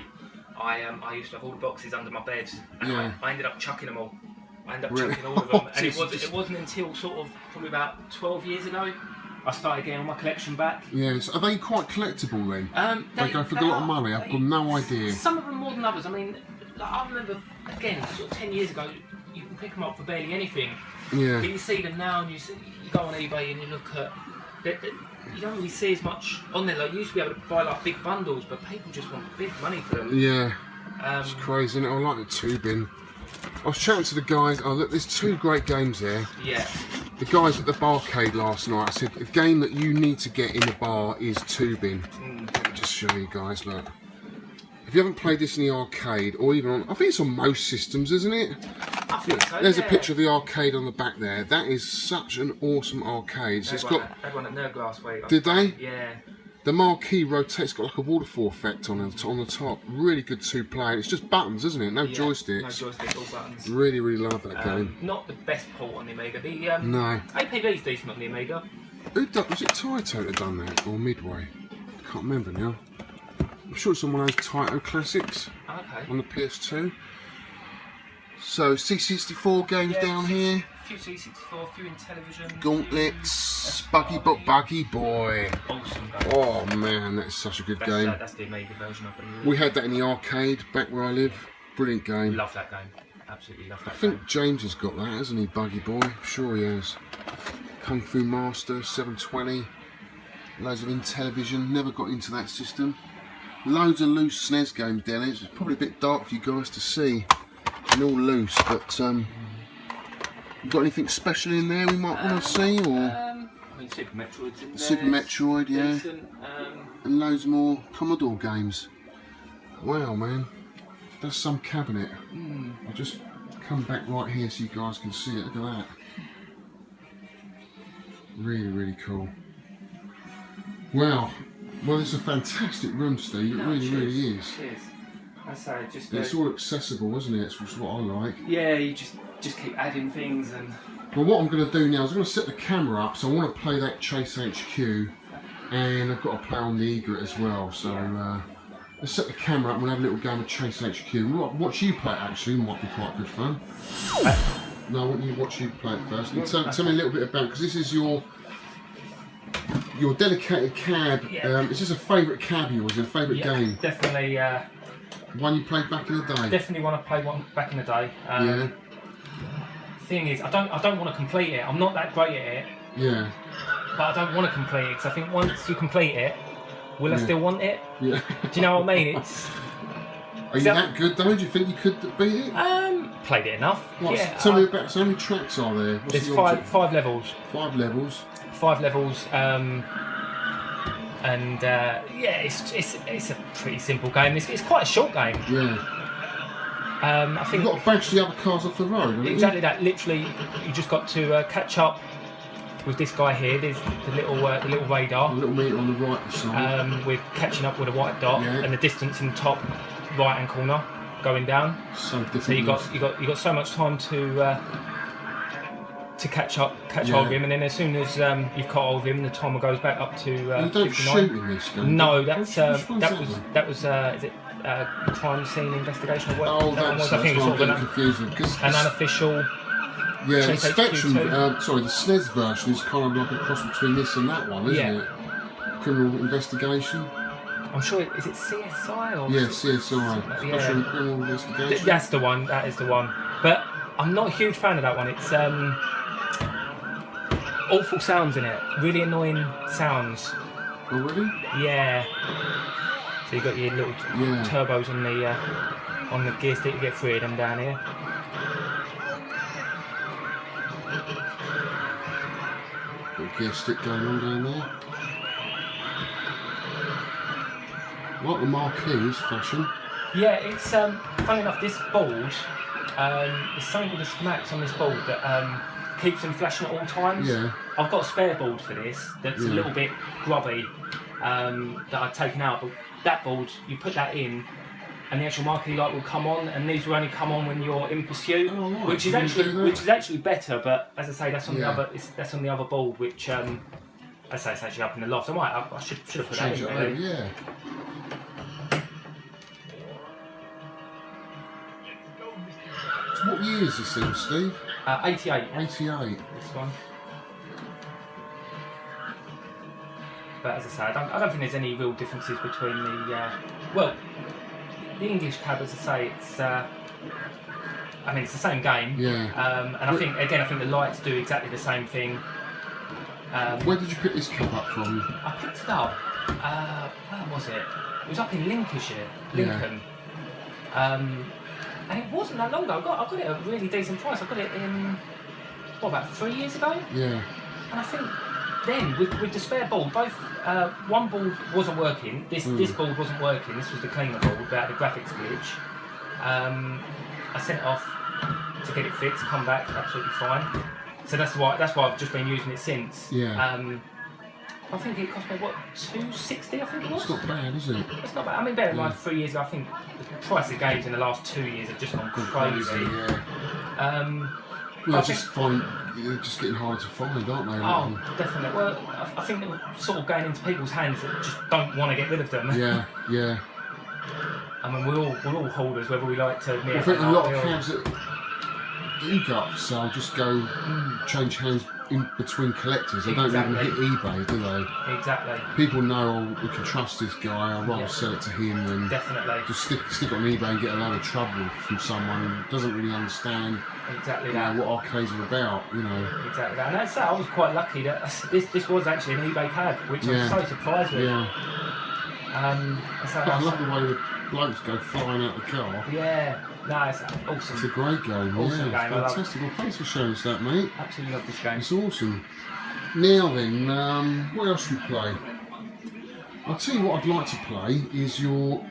I used to have all the boxes under my bed, and Yeah. I ended up chucking them all. I ended up Really? chucking all of them, Oh, and Jesus. it wasn't until sort of probably about 12 years ago I started getting all my collection back. Yes. Are they quite collectible then? They go for a lot of money. I've got they- no idea. Some of them more than others. I mean, like, I remember again, sort of 10 years ago, you can pick them up for barely anything. Yeah. But you see them now, and you go on eBay and you look at. You don't really see as much on there. Like you used to be able to buy like big bundles, but people just want big money for them. Yeah. It's crazy, isn't it? I like the tubing. I was chatting to the guys. Oh, look, there's two great games there. Yeah. The guys at the barcade last night, I said, the game that you need to get in the bar is tubing. Let me just show you guys, look. If you haven't played this in the arcade, or even on, I think it's on most systems, isn't it? I think so. There's yeah. a picture of the arcade on the back there. That is such an awesome arcade. So it's got, They had one at Nerdglass where. did they? Yeah. The marquee rotates, it's got like a waterfall effect on the top. Really good two-player. It's just buttons, isn't it? No Yeah, joysticks. No joysticks, all buttons. Really, really love that game. Not the best port on the Amiga. The No. APB's decent on the Amiga. Was it Taito that done that, or Midway? I can't remember now. I'm sure it's on one of those Taito classics Okay. on the PS2. So C64 games Yeah, down here. A few C64, a few in television. Gauntlets, Buggy Boy. Awesome game. Oh man, that's such a good game. That's the Amiga version of it. We had that in the arcade back where I live. Brilliant game. Love that game. Absolutely love that I think game. James has got that, hasn't he, Buggy Boy? Sure he has. Kung Fu Master 720. Loads of Intellivision. Never got into that system. Loads of loose SNES games down here. It's probably a bit dark for you guys to see. And all loose, but you got anything special in there we might want to see, or I mean, Super Metroid's in there. Super Metroid, yeah, Decent. and loads more Commodore games. Wow, man, that's some cabinet. I'll just come back right here so you guys can see it. Look at that. Really, really cool. Wow. Well, it's a fantastic room, Steve. It really, really is. Cheers. I say just. It's all accessible, isn't it? Which is what I like. Yeah, you just keep adding things and. Well, what I'm going to do now is I'm going to set the camera up, so I want to play that Chase HQ, and I've got to play on the egret as well. So let's set the camera up and we'll have a little game of Chase HQ. Watch you play it, actually, might be quite good fun. No, I want you to watch you play it first. And tell me a little bit about, because this is your dedicated cab. Yeah. Is this a favourite cab of yours, a favourite game? Definitely. One you played back in the day? Definitely want to play one back in the day. Yeah. Thing is, I don't want to complete it. I'm not that great at it, Yeah. but I don't want to complete it because I think once you complete it, will I still want it? Yeah. Do you know what I mean? It's Are you that good though? Do you think you could beat it? played it enough. What, Yeah. tell me about, so how many tracks are there? What's There's the five object? levels. 5 levels. 5 levels. And yeah, it's a pretty simple game. It's quite a short game. Yeah. I think You've got to bash the other cars off the road, haven't exactly that. Literally, you just got to catch up with this guy here. There's the little radar. you? A little meter on the right side. We're catching up with a white dot, Yeah. and the distance in the top right hand corner going down. So different. So you got so much time to catch hold of him, and then as soon as you've caught hold of him, the timer goes back up to You don't 59. shoot in this game. No, that's Which one's that was is it crime scene investigation or what? Oh, that one that's was, I think it was why I'm sort of getting confused. Because an unofficial. yeah, the Chase Spectrum, HQ2. sorry, the SNES version is kind of like a cross between this and that one, isn't Yeah. it? Criminal investigation. I'm sure is it CSI or Yeah, CSI, Yeah. Special Criminal Investigation. That's the one. That is the one. But I'm not a huge fan of that one. It's awful sounds in it. Really annoying sounds. Oh, really? Yeah. So you got your little Yeah. turbos on the gear stick. You get 3 of them down here. Little gear stick going on down there. Like the marquees fashion. Yeah, it's funny enough. This board, there's something with the schematics on this board that keeps them flashing at all times. Yeah. I've got a spare board for this that's a little bit grubby that I've taken out. But that board, you put that in, and the actual marquee light will come on, and these will only come on when you're in pursuit, right. which is actually better. But as I say, that's on the other. That's on the other board, which as I say, it's actually up in the loft. I should have put that in. Really. Yeah. So what year is this thing, Steve? 88. 88. This one. But as I say, I don't think there's any real differences between the the English cab. As I say, it's it's the same game. Yeah. And I think the lights do exactly the same thing. Where did you pick this cab up from? I picked it up. Where was it? It was up in Lincolnshire, Lincoln. And it wasn't that long ago. I got it at a really decent price. I got it in about 3 years ago. Yeah. And I think then with the spare board, both one board wasn't working. This board wasn't working. This was the cleaner board without the graphics glitch. I sent it off to get it fixed. Come back, absolutely fine. So that's why I've just been using it since. Yeah. I think it cost me $260. I think it was. It's not bad, is it? It's not bad. I mean, bear in mind, 3 years ago, I think the price of games in the last 2 years have just gone crazy. Yeah. Well, they're just getting hard to find, aren't they? Oh, definitely. Well, I think they're sort of going into people's hands that just don't want to get rid of them. Yeah, yeah. I mean, we're all holders, whether we like to admit. I think a lot of cabs that do go up for sale just go change hands in between collectors. They don't even hit eBay, do they? Exactly. People know, we can trust this guy. I'd rather sell it to him than just stick it on eBay and get a load of trouble from someone who doesn't really understand what arcades are about. Exactly that. And that's that. I was quite lucky that this was actually an eBay cab, which I'm so surprised with. Yeah. I love the way the blokes go flying out the car. Yeah. No, it's awesome. It's a great game. Awesome game. Fantastic. Well, thanks for showing us that, mate. Absolutely love this game. It's awesome. Now then, what else should we play? I'll tell you what I'd like to play is your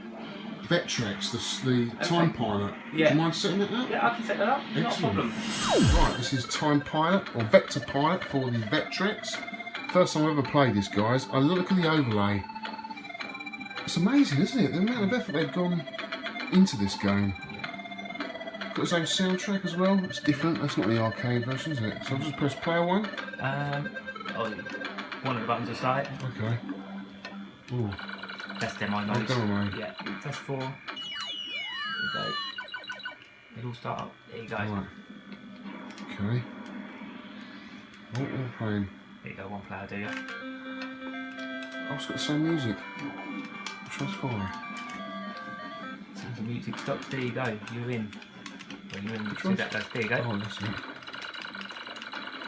Vectrex, the Time Pilot. Yeah. Do you mind setting that up? Yeah, I can set that up. Excellent. Not a problem. Right, this is Time Pilot, or Vector Pilot for the Vectrex. First time I've ever played this, guys. And look at the overlay. It's amazing, isn't it? The amount of effort they've gone into this game. Got its own soundtrack as well. It's different. That's not the arcade version, is it? So I'll just press player one. One of the buttons will start it. Okay. Ooh. That's demo knowledge. Go on, mate. Yeah. Press 4. There we go. It'll start up. There you go. Right. Okay. What are we playing? There you go. One player, do you? Oh, it's got the same music. Which one's fine? The music stops. There you go. You're in. Well, you're in. Which See one's... that? There you go. Oh, that's it.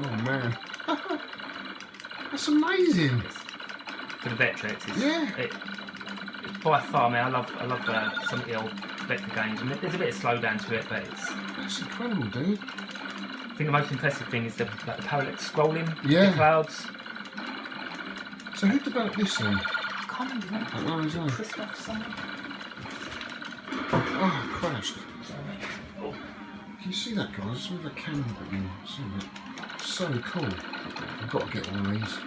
Oh man. That's amazing. For the Vectrex, it's by far, man. I love some of the old Vector games, and there's a bit of slowdown to it, but that's incredible, dude. I think the most impressive thing is the parallax scrolling, the clouds. So who developed this then? I can't remember. I don't know his name. Christoph something. Oh, it crashed. Can you see that, guys? Just move the camera a bit more. See it? So cool. I've got to get one of these.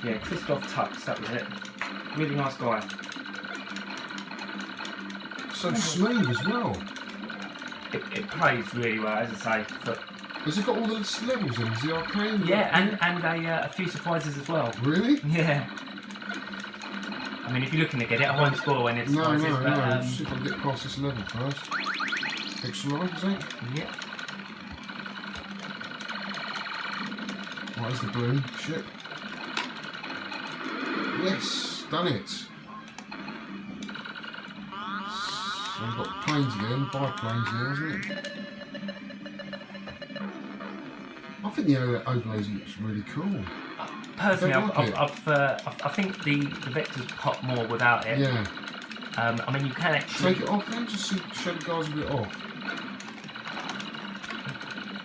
Yeah, Christoph Tux, that was it. Really nice guy. So smooth as well. It plays really well, as I say. But has it got all the levels in? Is the arcade? Yeah, and a few surprises as well. Really? Yeah. I mean, if you're looking to get it, I won't spoil any surprises. No. See if I can get past this level first. Extra life, is it? Yeah. Right, there's the balloon ship. Yes, done it. So we've got planes again, biplanes there, isn't it? I think the overlays looks really cool. Personally, I think the vectors pop more without it. Yeah. I mean, you can actually take it off then, just show the guys a bit off.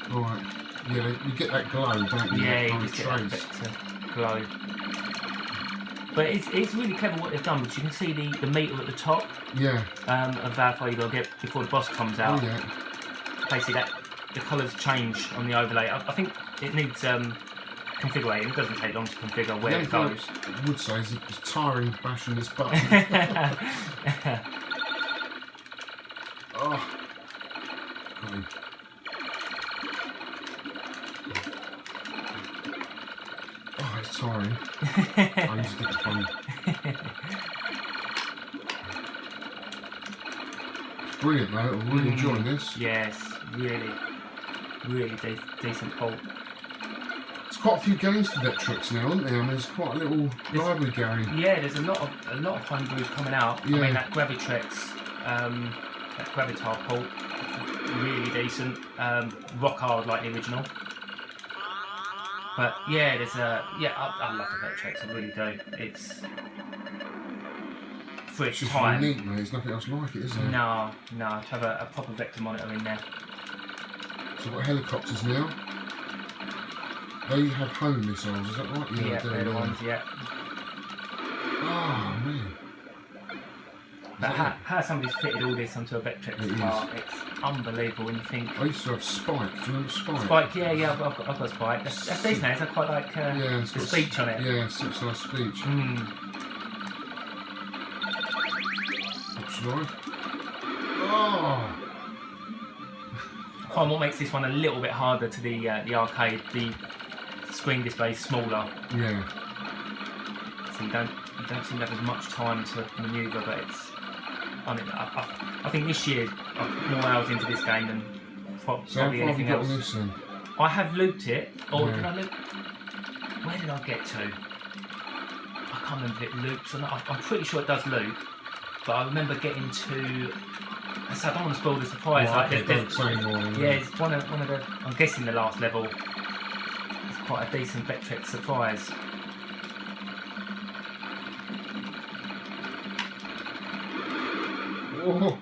Right. Yeah, you get that glow, don't you? Yeah, you just get that vector glow. But it's really clever what they've done, because you can see the meter at the top. Yeah. Of how far you got to get before the boss comes out. Oh, yeah. Basically, the colours change on the overlay. I think it needs configuring. It doesn't take long to configure where it goes. I would say is it's tiring bashing this button. Oh. God. Oh, it's tiring. I use a different phone. It's brilliant though. I'm really enjoying this. Yes, really decent port. There's quite a few games for Vectrex now, aren't there? I mean, there's quite a little library going. Yeah, there's a lot of homebrews coming out. Yeah. I mean, that Gravitrex, that Gravitar port, really decent. Rock hard like the original. But yeah, I love the Vectrex. I really do. It's for its It's just time. unique, mate. There's nothing else like it, is there? No, to have a proper vector monitor in there. So we've got helicopters now. They have home missiles, is that right? Yeah, they're the ones, yeah. Oh, man. But how somebody's fitted all this onto a Vectrex car, it's unbelievable when you think... I used to have Spike. Do you remember Spike? Spike, yeah, I've got Spike. That's decent, I quite like the speech on it. Yeah, 6-size speech. Watch live. Oh! What makes this one a little bit harder to the arcade, the screen display is smaller. Yeah. So you don't seem to have as much time to manoeuvre, but it's... I think this year I've put more hours into this game than probably anything else. This, I have looped it, or did I loop? Where did I get to? I can't remember if it loops or not. I'm pretty sure it does loop, but I remember getting to. So I don't want to spoil the surprise. It's one of the. I'm guessing the last level is quite a decent Vectrex surprise. Oh.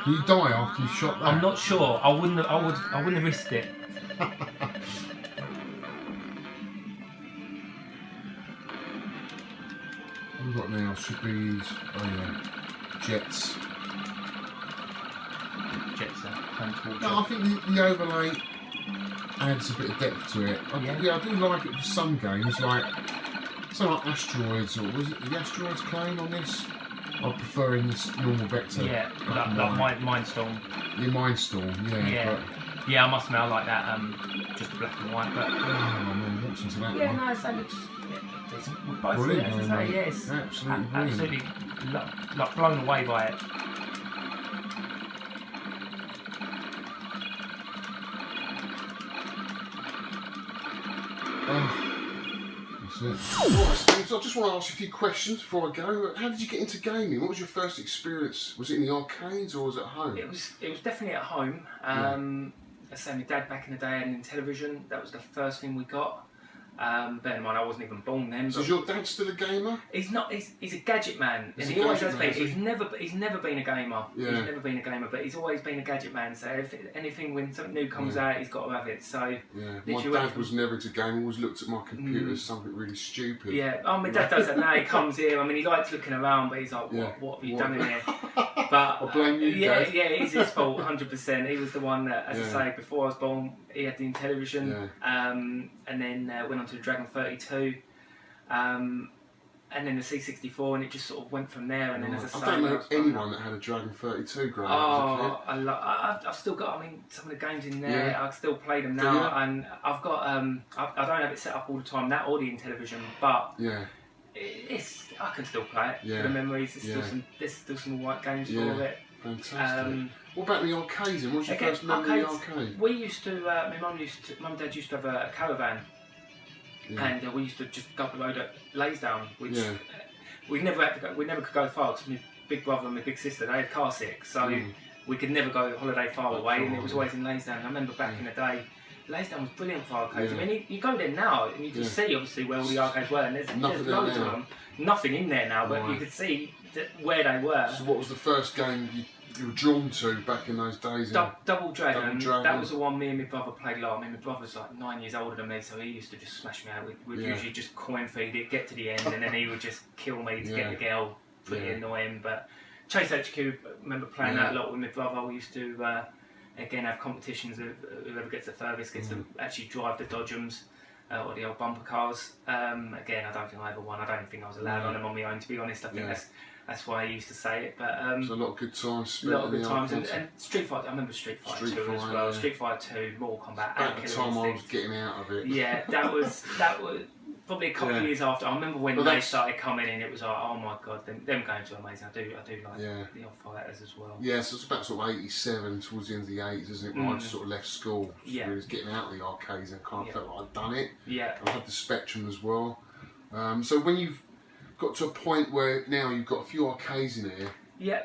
Can you die after you shot that? I'm not sure. I wouldn't have risked it. What we've got now should be jets. Jets are home towards No, I think the overlay adds a bit of depth to it. I do like it for some games, like something like Asteroids, or was it the Asteroids claim on this? I prefer in this normal vector. Yeah, like Mindstorm. Yeah, Mindstorm, yeah. Yeah, I must admit, I like that, just black and white, but... Oh man, what's into that one? Yeah, no, so it's decent. Both brilliant, of them, yes. Absolutely like blown away by it. Right, Steve, so I just want to ask you a few questions before I go. How did you get into gaming? What was your first experience? Was it in the arcades or was it at home? It was definitely at home. I say my dad back in the day had in television. That was the first thing we got. Bear in mind, I wasn't even born then. So is your dad still a gamer? He's not. He's a gadget man, and he always has been. He's never been a gamer. Yeah. He's never been a gamer, but he's always been a gadget man. So anything when something new comes out, he's got to have it. So my dad was never into gaming. Always looked at my computer as something really stupid. Yeah. Oh, my dad does that now. He comes here. I mean, he likes looking around, but he's like, "What have you done in here?" But I blame you, Dad. Yeah, it's his fault, 100%. He was the one that, as I say, before I was born, he had the television, and then went on to the Dragon 32, and then the C64, and it just sort of went from there. And then, as I say, I don't know anyone that had a Dragon 32 growing up. I've still got. I mean, some of the games in there, I still play them now, and I've got. I don't have it set up all the time, that or the television, but I can still play it for the memories. There's still some white games for it. Fantastic. What about the arcades? And what's your first memory of the arcade? We used to. My mum and dad used to have a caravan, and we used to just go up the road at Laysdown, which we never had to go. We never could go far because my big brother and my big sister, they had car sick, so we could never go holiday far away, and it was always in Laysdown. I remember back in the day, Laysdown was brilliant for arcades. I mean, you go there now and you can see obviously where all the arcades were, and there's loads of them. Nothing in there now, but you could see where they were. So what was the first game you were drawn to back in those days. Double Dragon. Double Dragon. That was the one me and my brother played a lot. I mean, my brother's like 9 years older than me, so he used to just smash me out. We'd usually just coin feed it, get to the end, and then he would just kill me to get the girl. Pretty annoying. But Chase HQ, I remember playing that a lot with my brother. We used to again have competitions of whoever gets the furthest gets to actually drive the Dodgems. Or the old bumper cars. Again, I don't think I ever won. I don't think I was allowed on them on my own, to be honest. I think that's why I used to say it. But there's a lot of good times spent. A lot of good times. And Street Fighter, I remember Street Fighter 2 as well. Street Fighter 2, Mortal Kombat. At the time I was getting out of it. Yeah, that was probably a couple of years after. I remember when they started coming in, it was like, oh my god, them games are amazing. I do like the old fighters as well. Yeah, so it's about sort of 87 towards the end of the 80s, isn't it? When I just sort of left school. Yeah. I was getting out of the arcades and kind of felt like I'd done it. Yeah. I had the Spectrum as well. So when you've got to a point where now you've got a few arcades in here. Yeah.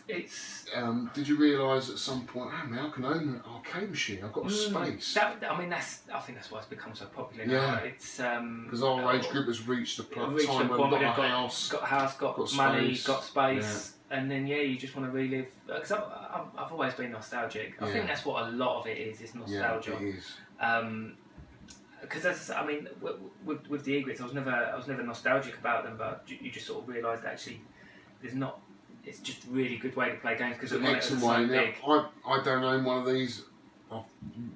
It's. Did you realise at some point, I can own an arcade machine. I've got a space. I think that's why it's become so popular now. It's because our age group has reached the time where we've got a house, got money, got space, and then you just want to relive. Because I've always been nostalgic. I think that's what a lot of it is. It's nostalgia. Yeah, it is. Because I mean, with the Egrets, I was never nostalgic about them, but you just sort of realise that actually there's not. It's just a really good way to play games because the X and Y. Now, I don't own one of these. I've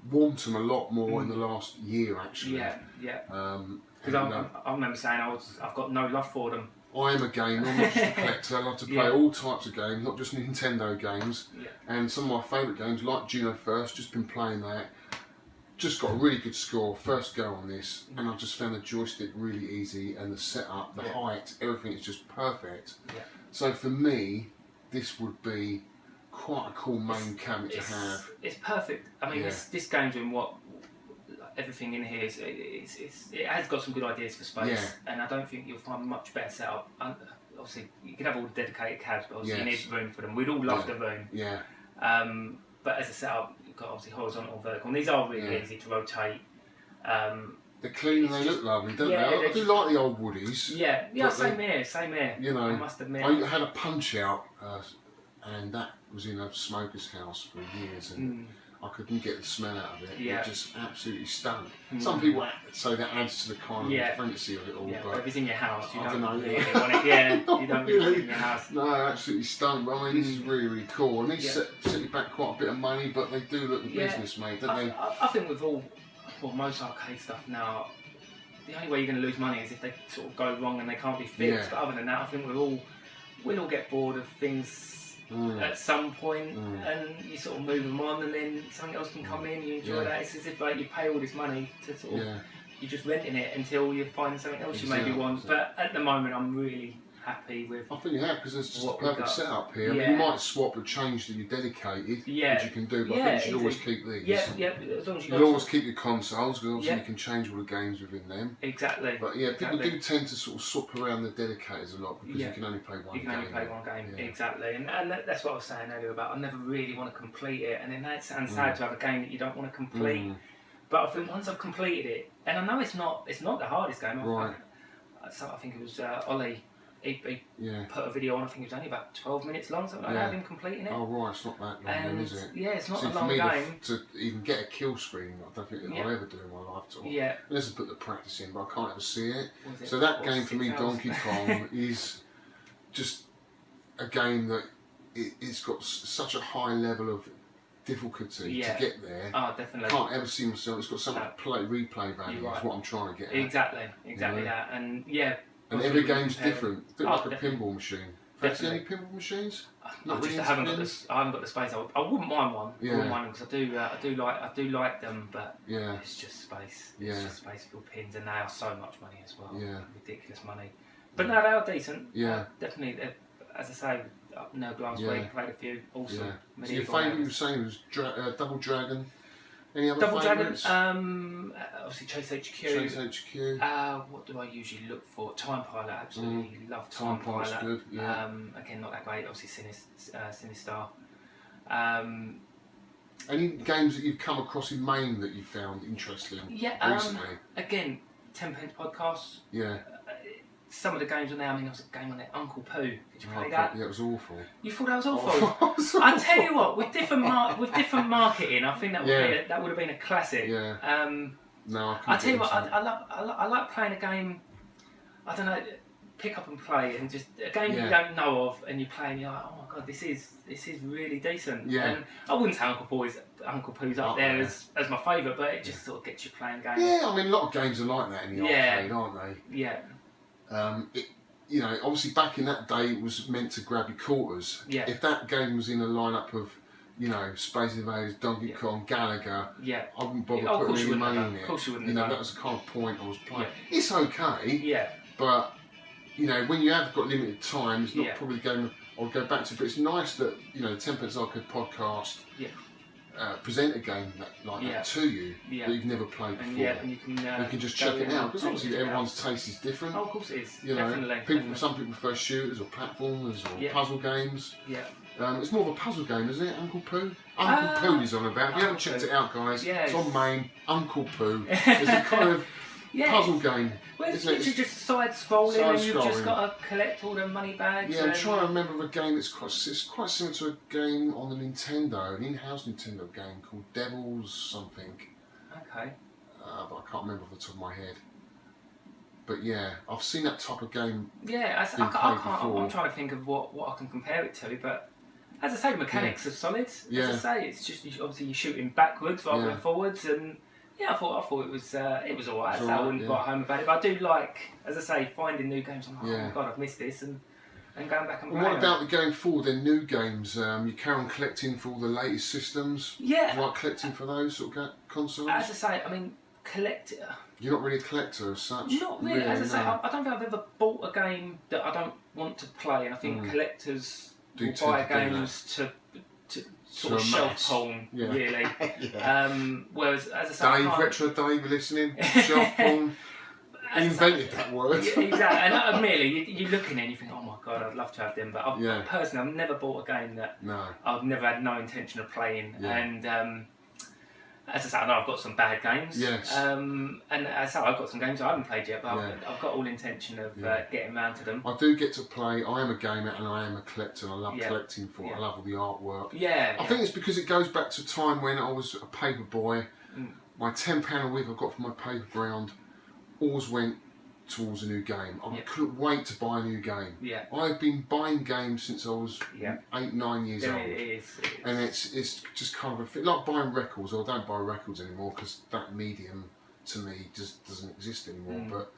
warmed them a lot more in the last year, actually. Yeah. Because I remember saying I've got no love for them. I am a gamer, I'm not just a collector. I love to play all types of games, not just Nintendo games. Yeah. And some of my favourite games, like Juno First, just been playing that. Just got a really good score, first go on this, and I just found the joystick really easy, and the setup, the height, everything is just perfect. Yeah. So for me, this would be quite a cool main cabinet to have. It's perfect. I mean, this game's in everything in here it has got some good ideas for space, and I don't think you'll find much better setup. Obviously, you can have all the dedicated cabs, but obviously you need room for them. We'd all love the room. Yeah. But as a setup, you've got obviously horizontal, vertical, and these are really easy to rotate. They're clean and they look lovely, don't they? I do like the old woodies. Yeah, same here. You know, I must admit. I had a Punch Out, and that was in a smoker's house for years, and I couldn't get the smell out of it. It just absolutely stunk. Some people say that adds to the kind of fancy of it all, but if it's in your house, you don't know. Really want it. Yeah, you don't really want it in your house. No, absolutely stunk. But I mean, this is really, really cool, and these set you back quite a bit of money, but they do look the business made, don't they? I think with most arcade stuff now, the only way you're going to lose money is if they sort of go wrong and they can't be fixed. But other than that, I think we'll all get bored of things at some point, and you sort of move them on, and then something else can come in. You enjoy that. It's as if like you pay all this money to sort of you're just renting it until you find something else you maybe want. But at the moment, I'm really happy with. I think you have, because there's just a perfect setup here. I mean, you might swap or change that you're dedicated, which you can do, but I think you should always keep these. As long as you'll always keep your consoles, because obviously you can change all the games within them. Exactly. But people do tend to sort of swap around the dedicators a lot, because you can only play one game. You can only play one game, exactly. And that's what I was saying earlier about I never really want to complete it, and then that sounds sad to have a game that you don't want to complete. But I think once I've completed it, and I know it's not the hardest game. Right. I think it was Ollie. He put a video on, I think it was only about 12 minutes long, something like that, of him completing it. Oh right, it's not that long then, is it? Yeah, it's not a long game. To even get a kill screen, I don't think I'll ever do in my lifetime. Yeah. Unless I put the practice in, but I can't ever see it. So that game for me, Donkey Kong, is just a game that it's got such a high level of difficulty to get there. Oh, definitely. I can't ever see myself. It's got so much replay value. Is what I'm trying to get at. Exactly that, and And every game's different. It's a bit like a pinball machine. Have you any pinball machines? I haven't got the space. I wouldn't mind one. I wouldn't mind them, because I do like them, but it's just space. It's just space for pins, and they are so much money as well. Ridiculous money. But no, they are decent. Definitely. As I say, no glass week, played a few. Awesome. So your favourite you were saying was Double Dragon. Any other Double favourites? Dragon, obviously Chase HQ. Chase HQ. What do I usually look for? Time Pilot, absolutely love Time Pilot's Pilot. Good, again, not that great. Obviously Sinisteve. Any games that you've come across in MAME that you found interesting recently? Again, 10 Pence Podcasts. some of the games on there. I mean, there was a game on there, Uncle Pooh. Did you play Oh, that? yeah, it was awful. You thought that was awful? I tell you what, with different marketing, I think that would have been a classic. Yeah. No, I tell you what, I like playing a game. I don't know, pick up and play, and just a game you don't know of, and you play, and you're like, oh my god, this is really decent. Yeah. And I wouldn't say Uncle Pooh's up there as my favourite, but it just sort of gets you playing games. Yeah, I mean, a lot of games are like that in the arcade, aren't they? Yeah. You know, obviously back in that day, it was meant to grab your quarters. Yeah. If that game was in a lineup of, you know, Space Invaders, Donkey Kong, Gallagher, I wouldn't bother putting any money in it. Of course you wouldn't. You know, that was the kind of point I was playing. Yeah. It's okay. Yeah. But you know, when you have got limited time, it's not probably the game I'll go back to. But it's nice that, you know, the Tenpence Arcade podcast present a game like that to you that you've never played before. And you can just check it out, because obviously everyone's taste is different. Oh, of course it is. You know, Definitely. Some people prefer shooters or platformers or puzzle games. Yeah. It's more of a puzzle game, isn't it, Uncle Pooh? Uncle Pooh is on about. If you haven't checked it out, guys, it's on MAME. Uncle Pooh. It's a kind of puzzle game. Well, it's literally just side-scrolling, and you've just got to collect all the money bags. Yeah, I'm trying to remember of a game that's quite similar to a game on the Nintendo, an in-house Nintendo game called Devil's something. Okay. But I can't remember off the top of my head. But yeah, I've seen that type of game. Yeah, I'm trying to think of what I can compare it to, but as I say, the mechanics are solid. As I say, it's just obviously you're shooting backwards rather than forwards, and I thought it was alright. So I wouldn't write home about it, but I do like, as I say, finding new games. I'm like, oh my god, I've missed this, and going back and playing. What about going forward? Then new games. You carry on collecting for all the latest systems. Yeah. You like collecting for those sort of consoles? As I say, I mean, You're not really a collector as such. Not really. As I say, I don't think I've ever bought a game that I don't want to play, and I think collectors will buy games to sort of shelf porn, really. Whereas, as I say, Retro Dave, you listening? Shelf porn. You invented that word. Exactly. And admittedly, you're looking at it and you think, oh my god, I'd love to have them. But personally, I've never bought a game that I've never had no intention of playing. And as I say, I know I've got some bad games. Yes. And as I say, I've got some games I haven't played yet, but I've got all intention of getting round to them. I do get to play. I am a gamer and I am a collector. I love collecting for it. I love all the artwork. I think it's because it goes back to a time when I was a paper boy. My £10 a week I got from my paper ground always went towards a new game. I couldn't wait to buy a new game. I've been buying games since I was 8, 9 years old. It is. And it's just kind of like buying records. I don't buy records anymore because that medium to me just doesn't exist anymore. But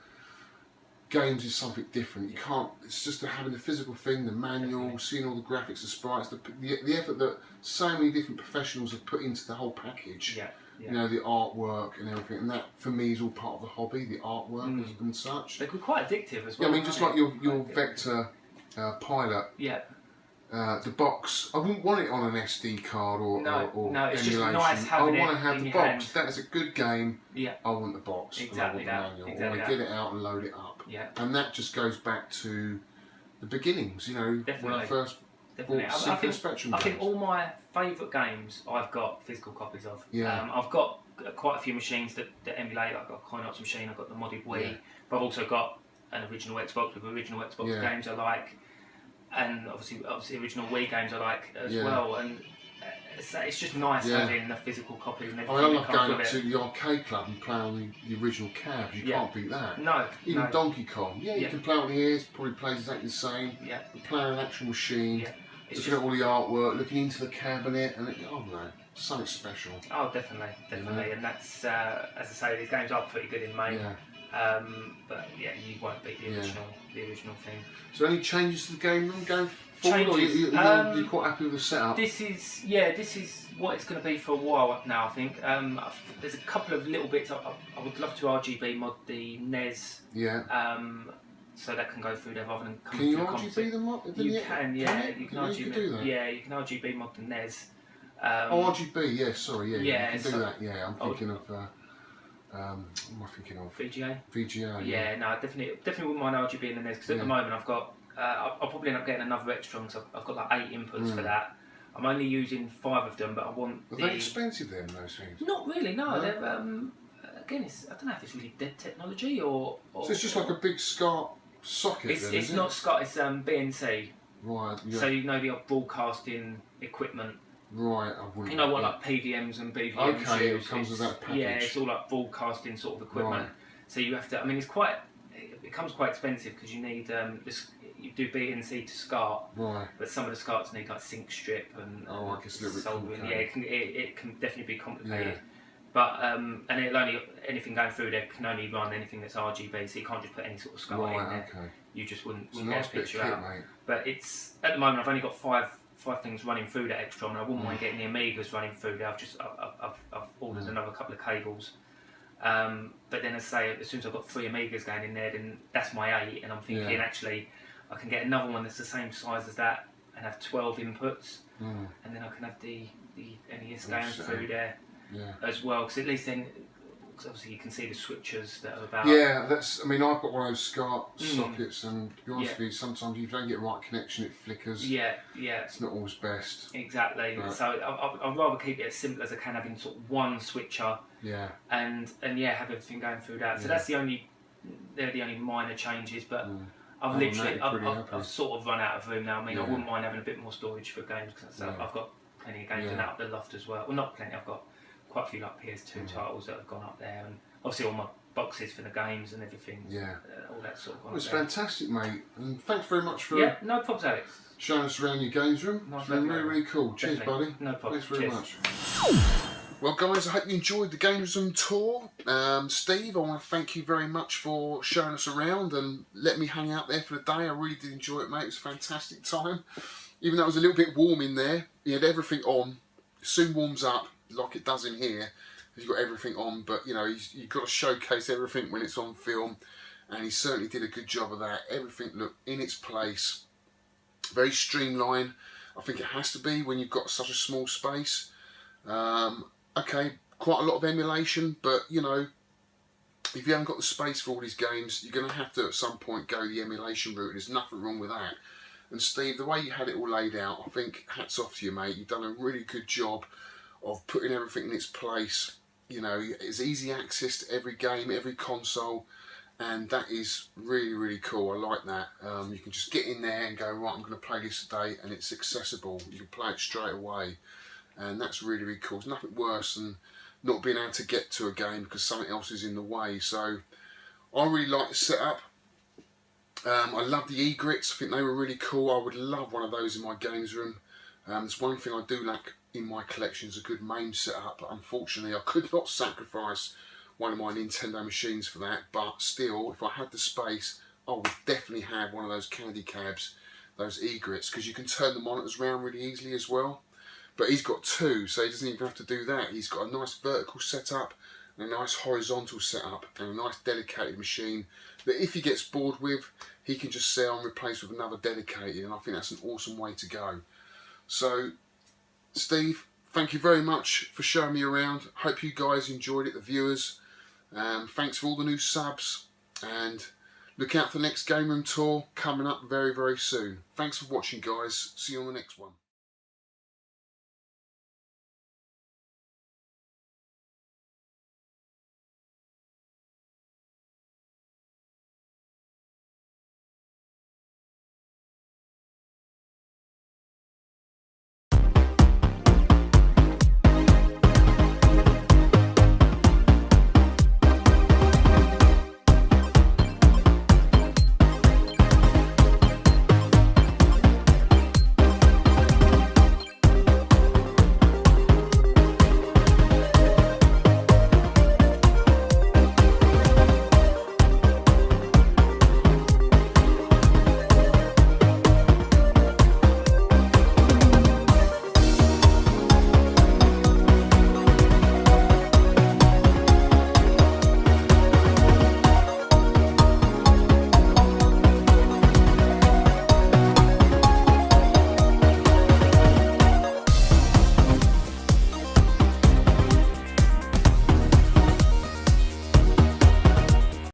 games is something different. You can't. It's just having the physical thing, the manual, seeing all the graphics, the sprites, the effort that so many different professionals have put into the whole package. You know, the artwork and everything, and that for me is all part of the hobby, the artwork and such. They could be quite addictive as well. I mean, just like your Vector pilot. The box, I wouldn't want it on an SD card or it's emulation. Just nice having I want to have in the your box. hand. That is a good game. I want the box. Exactly and I want the manual. I want to get it out and load it up. And that just goes back to the beginnings. You know, when I first. I think all my favourite games I've got physical copies of. I've got quite a few machines that emulate. I've got a Coin Ops machine, I've got the modded Wii, but I've also got an original Xbox with original Xbox games I like, and obviously original Wii games I like as well. And it's just nice having the physical copies and everything. I love going up to the arcade club and playing on the original cabs. You can't beat that. Even Donkey Kong. You can play on the ears, probably plays exactly the same. You play on an actual machine. Looking at all the artwork, looking into the cabinet, and something special. Oh, definitely, you know? And that's as I say, these games are pretty good in MAME. But you won't beat the original thing. So, any changes to the game room going forward, or you're quite happy with the setup? This is what it's going to be for a while now. I think there's a couple of little bits. I would love to RGB mod the NES. So that can go through there rather than come through the config. Can you RGB the mod? You can, you can RGB. You can do that? Yeah, you can RGB mod the NES. RGB, sorry, you can do that. I'm thinking of. What am I thinking of? VGA. Yeah, no, definitely wouldn't mind RGB in the NES because at the moment I've got. I'll probably end up getting another extra because I've got like 8 inputs for that. I'm only using 5 of them, but I want. Are they expensive then, those things? Not really, no. They're again, I don't know if it's really dead technology or so it's just like a big SCART socket. It's not Scott. It's BNC. Right. Yeah. So you know the broadcasting equipment. Right. I wouldn't. You know what, like PVMs and BVMs. Okay, it comes with that package. Yeah, it's all like broadcasting sort of equipment. Right. So you have to. I mean, it becomes quite expensive because you need you do BNC to SCART. Right. But some of the SCARTs need like sync strip and I guess a little bit soldering. complicated. Yeah, it can definitely be complicated. Yeah. But and it'll only anything going through there can only run anything that's RGB, so you can't just put any sort of SCART in there. Okay. You just wouldn't It's a get nice a bit of picture kit, out. mate. But it's at the moment I've only got five things running through that extra, and I wouldn't mind getting the Amigas running through there. I've ordered another couple of cables. But then as soon as I've got 3 Amigas going in there, then that's my 8, and I'm thinking actually I can get another one that's the same size as that and have 12 inputs, and then I can have the NES going through there as well, because at least then, cause obviously you can see the switches that are about. Yeah, that's. I mean, I've got one of those SCART sockets, and to be honest with you, sometimes if you don't get the right connection, it flickers. Yeah. It's not always best. Exactly. Right. So I'd rather keep it as simple as I can, having sort of one switcher. Yeah. And have everything going through that. So they're the only minor changes, but I've sort of run out of room now. I mean, I wouldn't mind having a bit more storage for games, because I've got plenty of games in that up the loft as well. Well, not plenty. I've got quite a few like PS2 titles that have gone up there, and obviously all my boxes for the games and everything. Yeah. All that sort of. Well, it's fantastic, mate. And thanks very much for no problems, Alex. Showing us around your games room. Nice, it's been really, really cool. Cheers, Definitely. buddy. No problem. Thanks very Cheers. much. Well, guys, I hope you enjoyed the Games Room tour. Steve, I want to thank you very much for showing us around and letting me hang out there for the day. I really did enjoy it, mate. It was a fantastic time. Even though it was a little bit warm in there, he had everything on. It soon warms up like it does in here. He's got everything on, but you know, you've got to showcase everything when it's on film, and he certainly did a good job of that. Everything looked in its place, very streamlined. I think it has to be when you've got such a small space. Okay, quite a lot of emulation, but you know, if you haven't got the space for all these games, you're going to have to at some point go the emulation route. There's nothing wrong with that. And Steve, the way you had it all laid out, I think hats off to you, mate. You've done a really good job of putting everything in its place. You know, it's easy access to every game, every console, and that is really, really cool. I like that. You can just get in there and go, right, I'm going to play this today, and it's accessible. You can play it straight away. And that's really, really cool. There's nothing worse than not being able to get to a game because something else is in the way. So I really like the setup. I love the e-grits. I think they were really cool. I would love one of those in my games room. There's one thing I do lack in my collection, is a good MAME setup. But unfortunately, I could not sacrifice one of my Nintendo machines for that. But still, if I had the space, I would definitely have one of those candy cabs, those e-grits, because you can turn the monitors around really easily as well. But he's got 2, so he doesn't even have to do that. He's got a nice vertical setup and a nice horizontal setup and a nice dedicated machine that if he gets bored with, he can just sell and replace with another dedicated, and I think that's an awesome way to go. So, Steve, thank you very much for showing me around. Hope you guys enjoyed it, the viewers. Thanks for all the new subs, and look out for the next Game Room tour coming up very, very soon. Thanks for watching, guys. See you on the next one.